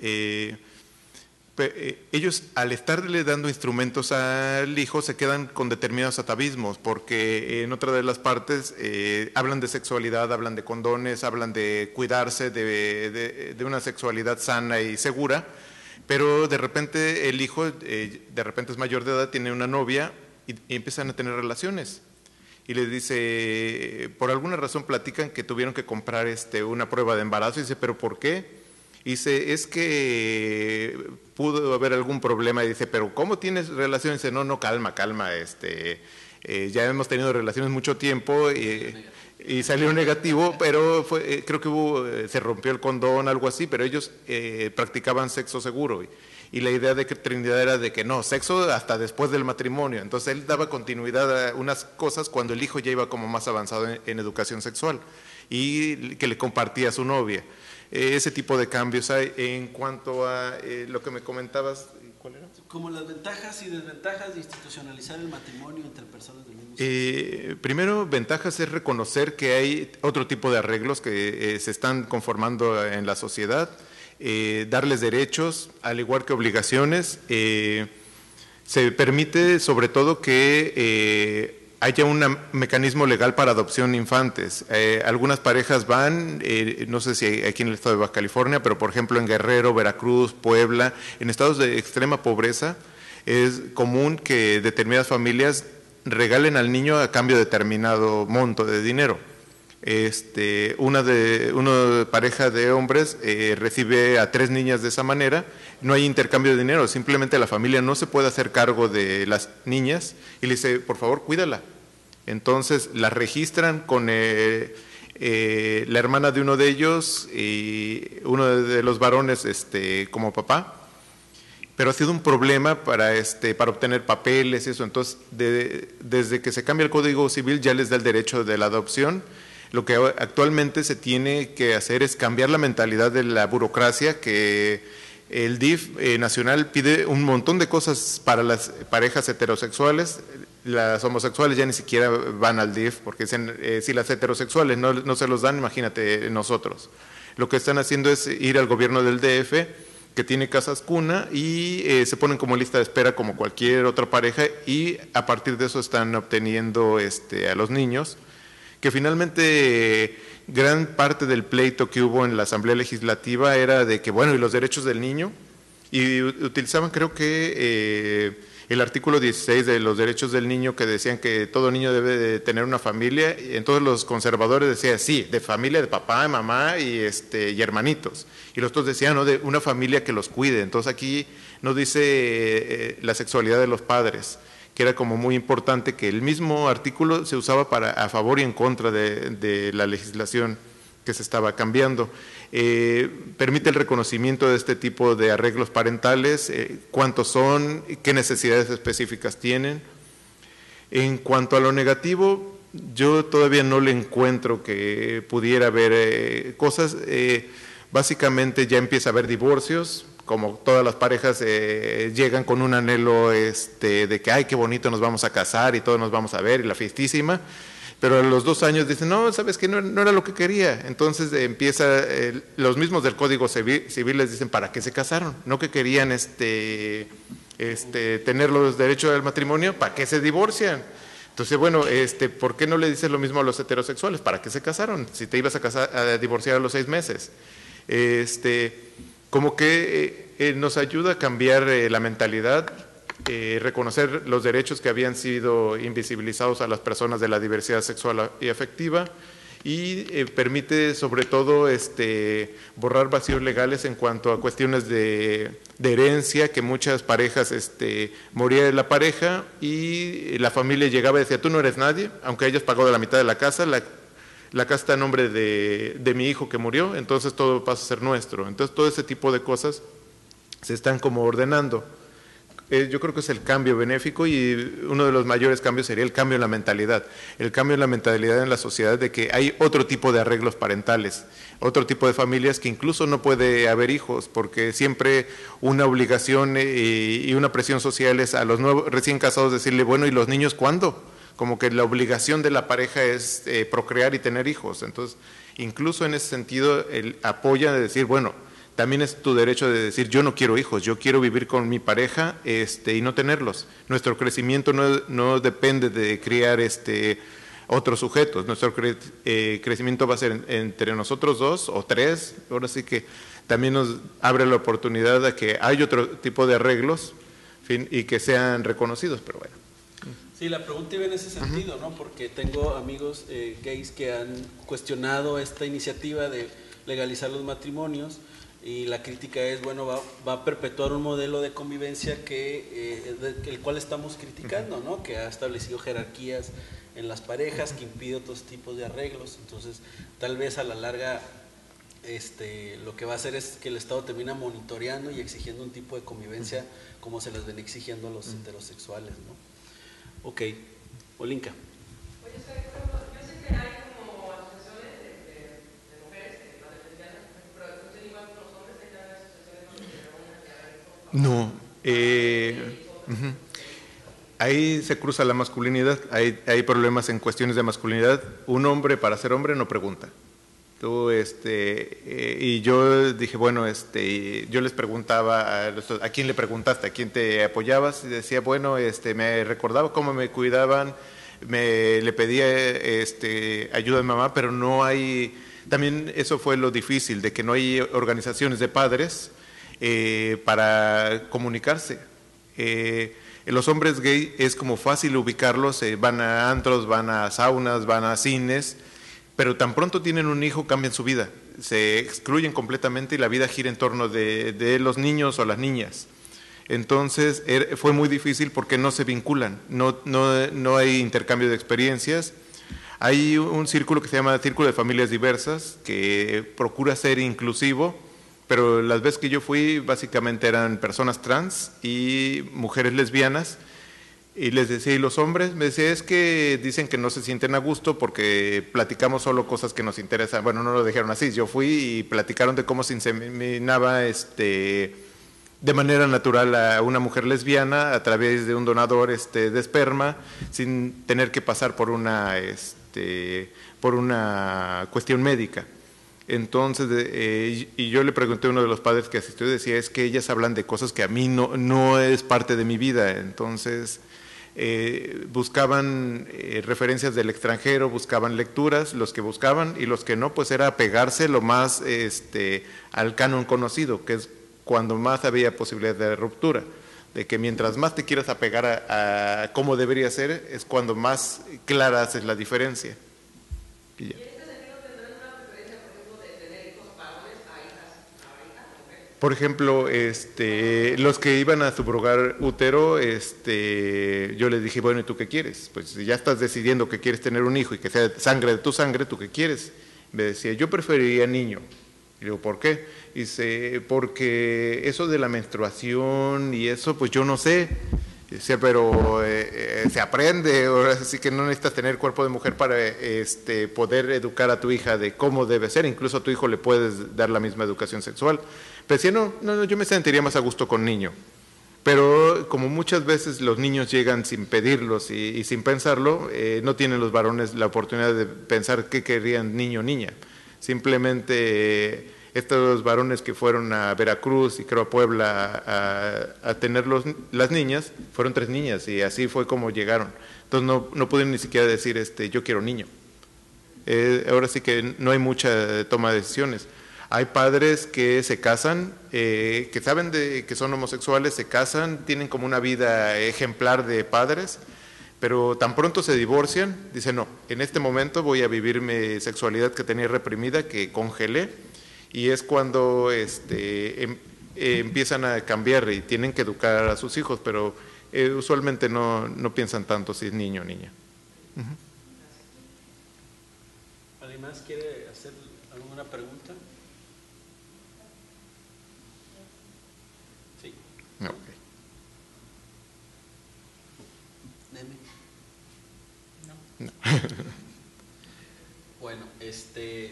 Ellos, al estarle dando instrumentos al hijo, se quedan con determinados atavismos, porque en otra de las partes hablan de sexualidad, hablan de condones, hablan de cuidarse, de una sexualidad sana y segura, pero de repente el hijo, de repente es mayor de edad, tiene una novia y empiezan a tener relaciones. Y les dice, por alguna razón platican que tuvieron que comprar una prueba de embarazo, y dice, ¿pero por qué? Y dice, es que pudo haber algún problema, y dice, ¿pero cómo tienes relaciones? Y dice, no, calma, ya hemos tenido relaciones mucho tiempo y salió negativo, pero creo que se rompió el condón, algo así, pero ellos practicaban sexo seguro. Y la idea de que Trinidad era de que no, sexo hasta después del matrimonio. Entonces él daba continuidad a unas cosas cuando el hijo ya iba como más avanzado en educación sexual y que le compartía a su novia. Ese tipo de cambios hay. En cuanto a lo que me comentabas, ¿cuál era? Como las ventajas y desventajas de institucionalizar el matrimonio entre personas del mismo sexo. Primero, ventajas es reconocer que hay otro tipo de arreglos que se están conformando en la sociedad, darles derechos, al igual que obligaciones. Se permite sobre todo que haya un mecanismo legal para adopción de infantes. Algunas parejas van, no sé si aquí en el estado de Baja California, pero por ejemplo en Guerrero, Veracruz, Puebla, en estados de extrema pobreza, es común que determinadas familias regalen al niño a cambio de determinado monto de dinero. Una pareja de hombres recibe a 3 niñas de esa manera, no hay intercambio de dinero, simplemente la familia no se puede hacer cargo de las niñas y le dice, por favor, cuídala. Entonces las registran con la hermana de uno de ellos y uno de los varones como papá, pero ha sido un problema para obtener papeles y eso. Entonces, desde que se cambia el Código Civil ya les da el derecho de la adopción. Lo que actualmente se tiene que hacer es cambiar la mentalidad de la burocracia, que el DIF nacional pide un montón de cosas para las parejas heterosexuales. Las homosexuales ya ni siquiera van al DIF, porque dicen, si las heterosexuales no se los dan, imagínate nosotros. Lo que están haciendo es ir al gobierno del DF, que tiene casas cuna, y se ponen como lista de espera como cualquier otra pareja, y a partir de eso están obteniendo a los niños, que finalmente gran parte del pleito que hubo en la Asamblea Legislativa era de que, bueno, y los derechos del niño, y utilizaban creo que el artículo 16 de los derechos del niño, que decían que todo niño debe de tener una familia, y entonces los conservadores decían, sí, de familia, de papá, mamá y hermanitos, y los otros decían, no, de una familia que los cuide. Entonces aquí no dice la sexualidad de los padres, que era como muy importante, que el mismo artículo se usaba a favor y en contra de la legislación que se estaba cambiando. Permite el reconocimiento de este tipo de arreglos parentales, cuántos son, qué necesidades específicas tienen. En cuanto a lo negativo, yo todavía no le encuentro que pudiera haber cosas. Básicamente ya empieza a haber divorcios, como todas las parejas llegan con un anhelo de que, ay, qué bonito, nos vamos a casar y todos nos vamos a ver y la fiestísima. Pero a los 2 años dicen, no, sabes que no era lo que quería. Entonces empieza, los mismos del Código Civil les dicen, ¿para qué se casaron? No que querían tener los derechos al matrimonio, ¿para qué se divorcian? Entonces, bueno, ¿por qué no le dices lo mismo a los heterosexuales? ¿Para qué se casaron? Si te ibas a divorciar a los 6 meses. Como que nos ayuda a cambiar la mentalidad, reconocer los derechos que habían sido invisibilizados a las personas de la diversidad sexual y afectiva, y permite sobre todo borrar vacíos legales en cuanto a cuestiones de herencia, que muchas parejas moría la pareja y la familia llegaba y decía, tú no eres nadie, aunque ellos pagó la mitad de la casa, la casa está a nombre de mi hijo que murió, entonces todo pasa a ser nuestro. Entonces todo ese tipo de cosas se están como ordenando. Yo creo que es el cambio benéfico, y uno de los mayores cambios sería el cambio en la mentalidad. El cambio en la mentalidad en la sociedad de que hay otro tipo de arreglos parentales, otro tipo de familias que incluso no puede haber hijos, porque siempre una obligación y una presión social es a los nuevos recién casados decirle, bueno, ¿y los niños cuándo? Como que la obligación de la pareja es procrear y tener hijos. Entonces, incluso en ese sentido, apoya de decir, bueno, también es tu derecho de decir, yo no quiero hijos, yo quiero vivir con mi pareja y no tenerlos. Nuestro crecimiento no depende de criar otros sujetos. Nuestro crecimiento va a ser entre nosotros 2 o 3. Ahora sí que también nos abre la oportunidad de que hay otro tipo de arreglos, y que sean reconocidos, pero bueno. Sí, la pregunta iba en ese sentido, ¿no? Porque tengo amigos gays que han cuestionado esta iniciativa de legalizar los matrimonios, y la crítica es, bueno, va a perpetuar un modelo de convivencia el cual estamos criticando, ¿no? Que ha establecido jerarquías en las parejas, que impide otros tipos de arreglos. Entonces, tal vez a la larga lo que va a hacer es que el Estado termina monitoreando y exigiendo un tipo de convivencia como se les ven exigiendo a los heterosexuales, ¿no? Ok, Olinka. Oye, yo sé que hay como asociaciones de mujeres que van defendiendo, pero funciona igual con los hombres, hay también asociaciones donde se reúnen. No, ahí se cruza la masculinidad, hay problemas en cuestiones de masculinidad. Un hombre para ser hombre no pregunta. Tú, y yo dije, bueno, yo les preguntaba a quién le preguntaste, a quién te apoyabas, y decía, bueno, me recordaba cómo me cuidaban, le pedía ayuda a mi mamá, pero no hay, también eso fue lo difícil, de que no hay organizaciones de padres para comunicarse. Los hombres gay es como fácil ubicarlos, van a antros, van a saunas, van a cines, pero tan pronto tienen un hijo cambian su vida, se excluyen completamente y la vida gira en torno de los niños o las niñas. Entonces fue muy difícil porque no se vinculan, no hay intercambio de experiencias. Hay un círculo que se llama Círculo de Familias Diversas, que procura ser inclusivo, pero las veces que yo fui básicamente eran personas trans y mujeres lesbianas. Y les decía, ¿y los hombres? Me decía, es que dicen que no se sienten a gusto porque platicamos solo cosas que nos interesan. Bueno, no lo dijeron así, yo fui y platicaron de cómo se inseminaba de manera natural a una mujer lesbiana a través de un donador de esperma, sin tener que pasar por una cuestión médica. Entonces, y yo le pregunté a uno de los padres que asistió y decía, es que ellas hablan de cosas que a mí no es parte de mi vida. Entonces, buscaban referencias del extranjero, buscaban lecturas, los que buscaban, y los que no, pues era apegarse lo más al canon conocido, que es cuando más había posibilidad de ruptura, de que mientras más te quieras apegar a cómo debería ser, es cuando más clara haces la diferencia. Y ya. Por ejemplo, los que iban a subrogar útero, yo les dije, bueno, ¿y tú qué quieres? Pues si ya estás decidiendo que quieres tener un hijo y que sea sangre de tu sangre, ¿tú qué quieres? Me decía, yo preferiría niño. Y digo, ¿por qué? Dice, porque eso de la menstruación y eso, pues yo no sé. Dice, pero se aprende, así que no necesitas tener cuerpo de mujer para poder educar a tu hija de cómo debe ser. Incluso a tu hijo le puedes dar la misma educación sexual. Pero decía, no, yo me sentiría más a gusto con niño. Pero como muchas veces los niños llegan sin pedirlos y sin pensarlo, no tienen los varones la oportunidad de pensar qué querían niño o niña. Simplemente estos varones que fueron a Veracruz y creo a Puebla a tener las niñas, fueron 3 niñas y así fue como llegaron. Entonces no pudieron ni siquiera decir yo quiero niño. Ahora sí que no hay mucha toma de decisiones. Hay padres que se casan, que saben que son homosexuales, se casan, tienen como una vida ejemplar de padres, pero tan pronto se divorcian, dicen, no, en este momento voy a vivir mi sexualidad que tenía reprimida, que congelé, y es cuando empiezan a cambiar y tienen que educar a sus hijos, pero usualmente no piensan tanto si es niño o niña. ¿Alguien más quiere hacer alguna pregunta? Sí. Okay. No. Bueno,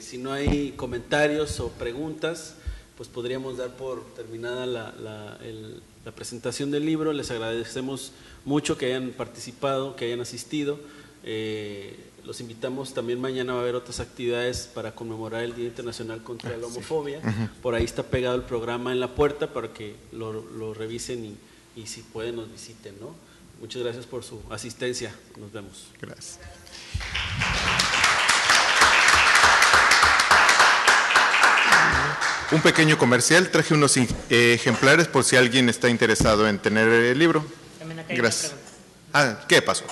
si no hay comentarios o preguntas, pues podríamos dar por terminada la presentación del libro. Les agradecemos mucho que hayan participado, que hayan asistido. Los invitamos también, mañana va a haber otras actividades para conmemorar el Día Internacional contra la Homofobia. Sí. Por ahí está pegado el programa en la puerta para que lo revisen y si pueden nos visiten, ¿no? Muchas gracias por su asistencia. Nos vemos. Gracias. Un pequeño comercial, traje unos ejemplares por si alguien está interesado en tener el libro. Gracias. ¿Qué pasó?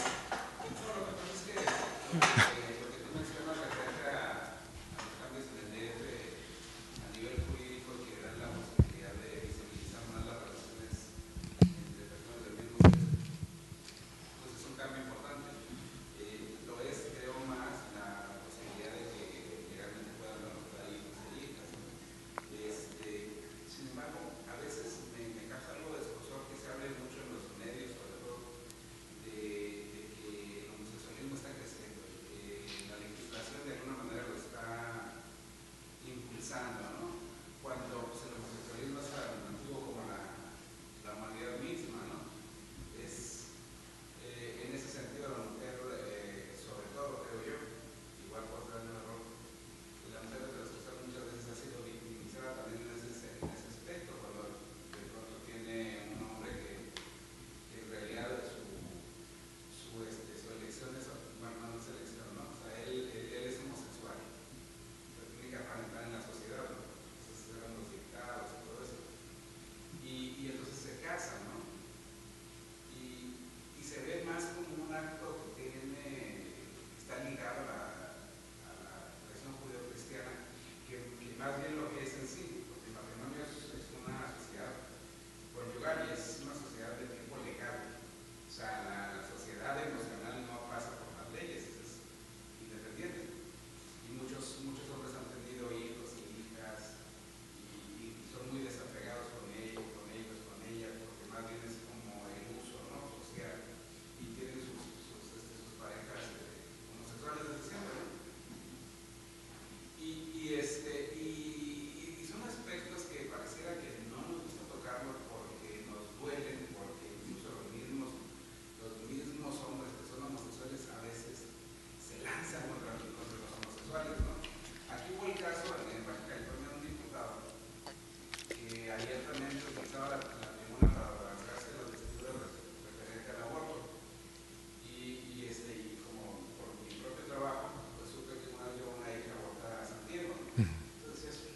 Entonces,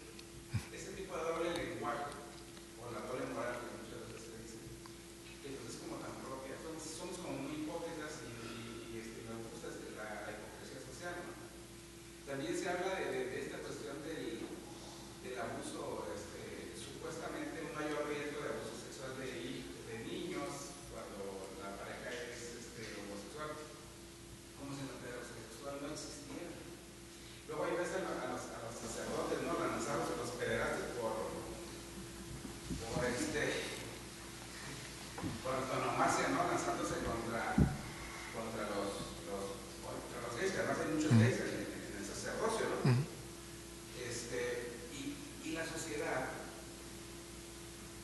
ese tipo de doble lenguaje, o la doble moral que muchas veces se dice, que pues es como tan propia, somos como muy hipócritas y nos gusta la hipocresía social, ¿no? También se habla de esta cuestión del abuso, supuestamente un mayor riesgo de abuso sexual de niños cuando la pareja es homosexual. ¿Cómo se llama? Heterosexual no existía. Luego ahí ves a los sacerdotes, ¿no? Lanzados los pederastas por antonomasia, ¿no? Lanzándose contra los gays, que además hay muchos gays en el sacerdocio, ¿no? Y la sociedad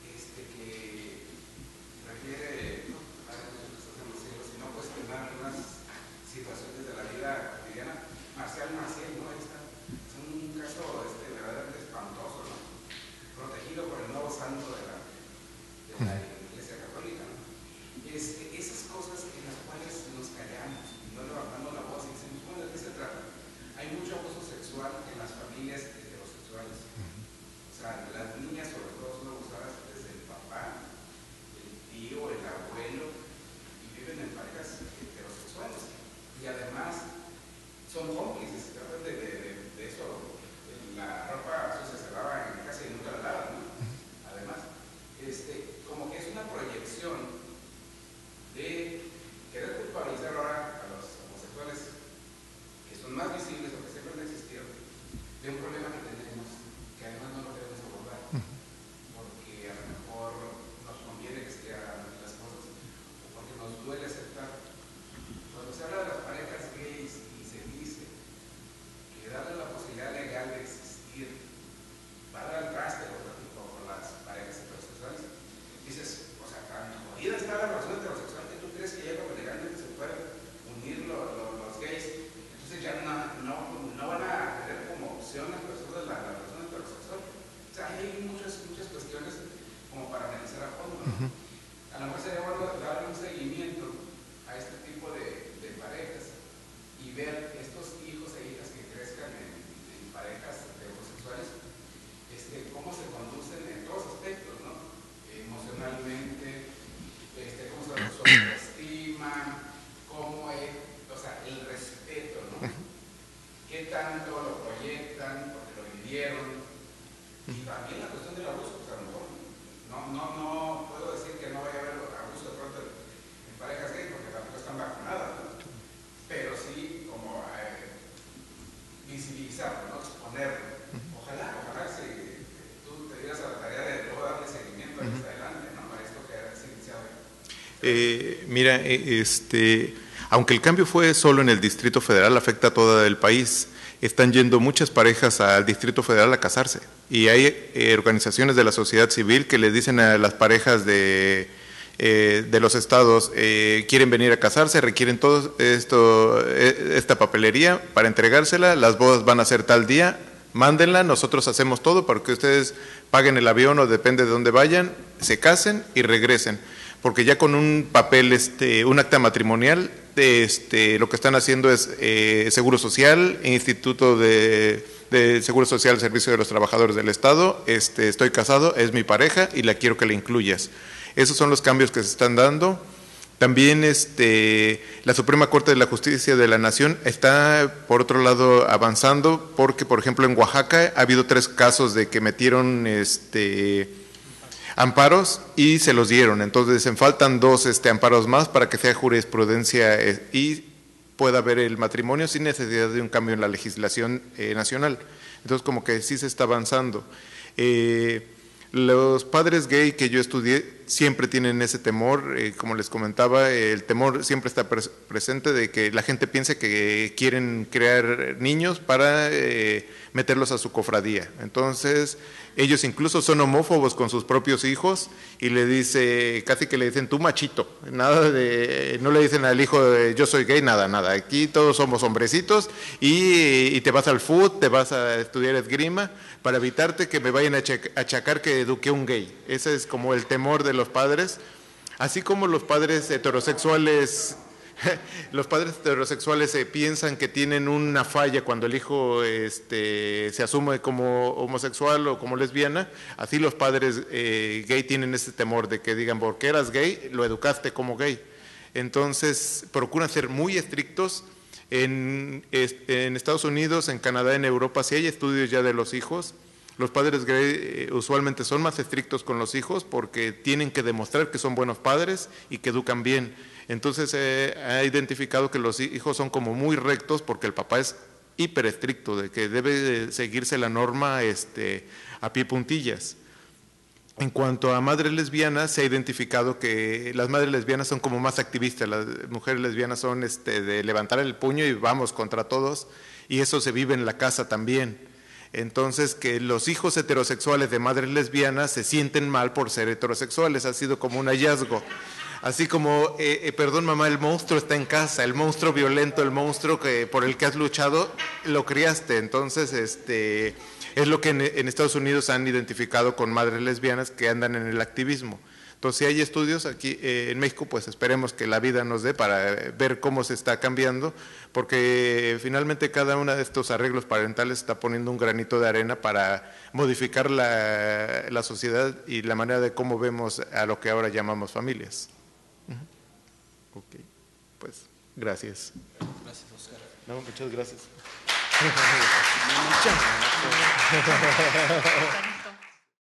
que requiere, si no cuestionar algunas situaciones de la vida cotidiana. Marcial Maciel, ¿no? Es un caso verdaderamente espantoso, ¿no? Protegido por el nuevo santo de la Iglesia Católica, ¿no? Esas cosas en las cuales nos callamos y no levantamos la voz y decimos, bueno, ¿de qué se trata? Hay mucho abuso sexual en las familias heterosexuales. O sea, las niñas sobre todo son abusadas desde el papá, el tío, el abuelo, y viven en parejas heterosexuales. Y además son cómplices, se tratan de eso. La ropa sucia se lava en casa y nunca la lavan, ¿no? Además, como que es una proyección de querer culpabilizar ahora a los homosexuales, que son más visibles o que siempre han existido, de un problema que tenemos, que además no lo queremos abordar, porque a lo mejor nos conviene que se hagan las cosas, o porque nos duele aceptar. Cuando se habla de las parejas gays y se dice que darle la posibilidad legal de existir va a dar al traste con las parejas heterosexuales, dices, o sea, tan jodida está la relación heterosexual que tú crees que ya como legalmente se pueden unir los gays, entonces ya no van a tener como opción las personas la relación heterosexual. O sea, hay muchas cuestiones como para analizar a fondo, ¿no? A lo mejor sería bueno darle un seguimiento a este tipo de parejas y ver estos hijos e hijas que crezcan en parejas homosexuales, cómo se conducen en todos aspectos, ¿no? Emocionalmente, cómo se su autoestima, cómo es, o sea, el respeto, ¿no? Qué tanto lo proyectan porque lo vivieron, y también la cuestión del abuso, pues a lo mejor no puedo decir que no vaya a haber abuso de pronto en parejas gays porque tampoco están vacunadas, ¿no? Pero sí como visibilizarlo, ¿no? Exponerlo. Ojalá si tú te dieras a la tarea de luego darle seguimiento más adelante, ¿no? A esto que has iniciado. Mira, aunque el cambio fue solo en el Distrito Federal, afecta a todo el país. Están yendo muchas parejas al Distrito Federal a casarse. Y hay organizaciones de la sociedad civil que les dicen a las parejas de los estados, quieren venir a casarse, requieren todo esta papelería para entregársela, las bodas van a ser tal día, mándenla, nosotros hacemos todo para que ustedes paguen el avión o depende de dónde vayan, se casen y regresen. Porque ya con un papel, un acta matrimonial, lo que están haciendo es Seguro Social, Instituto de Seguro Social, Servicio de los Trabajadores del Estado, estoy casado, es mi pareja y la quiero que la incluyas. Esos son los cambios que se están dando. También la Suprema Corte de la Justicia de la Nación está, por otro lado, avanzando, porque, por ejemplo, en Oaxaca ha habido 3 casos de que metieron amparos y se los dieron. Entonces, faltan 2 amparos más para que sea jurisprudencia y pueda haber el matrimonio sin necesidad de un cambio en la legislación nacional. Entonces, como que sí se está avanzando. Los padres gay que yo estudié siempre tienen ese temor, como les comentaba, el temor siempre está presente de que la gente piense que quieren crear niños para meterlos a su cofradía. Entonces, ellos incluso son homófobos con sus propios hijos y casi que le dicen tú machito, no le dicen al hijo yo soy gay, nada, aquí todos somos hombrecitos y te vas al foot, te vas a estudiar esgrima para evitarte que me vayan a achacar que eduqué un gay. Ese es como el temor de los padres, así como los padres heterosexuales Los padres heterosexuales piensan que tienen una falla cuando el hijo se asume como homosexual o como lesbiana. Así los padres gay tienen ese temor de que digan, porque eras gay, lo educaste como gay. Entonces procuran ser muy estrictos. En Estados Unidos, en Canadá, en Europa, sí hay estudios ya de los hijos. Los padres gay usualmente son más estrictos con los hijos porque tienen que demostrar que son buenos padres y que educan bien. Entonces ha identificado que los hijos son como muy rectos porque el papá es hiper estricto, de que debe seguirse la norma a pie puntillas. En cuanto a madres lesbianas, se ha identificado que las madres lesbianas son como más activistas, las mujeres lesbianas son de levantar el puño y vamos contra todos, y eso se vive en la casa también. Entonces, que los hijos heterosexuales de madres lesbianas se sienten mal por ser heterosexuales, ha sido como un hallazgo. Así como, perdón mamá, el monstruo está en casa, el monstruo violento, el monstruo por el que has luchado, lo criaste. Entonces, es lo que en Estados Unidos han identificado con madres lesbianas que andan en el activismo. Entonces, si hay estudios aquí en México, pues esperemos que la vida nos dé para ver cómo se está cambiando, porque finalmente cada uno de estos arreglos parentales está poniendo un granito de arena para modificar la sociedad y la manera de cómo vemos a lo que ahora llamamos familias. Ok, pues gracias. Gracias, Oscar. No, muchas gracias. Muchas gracias.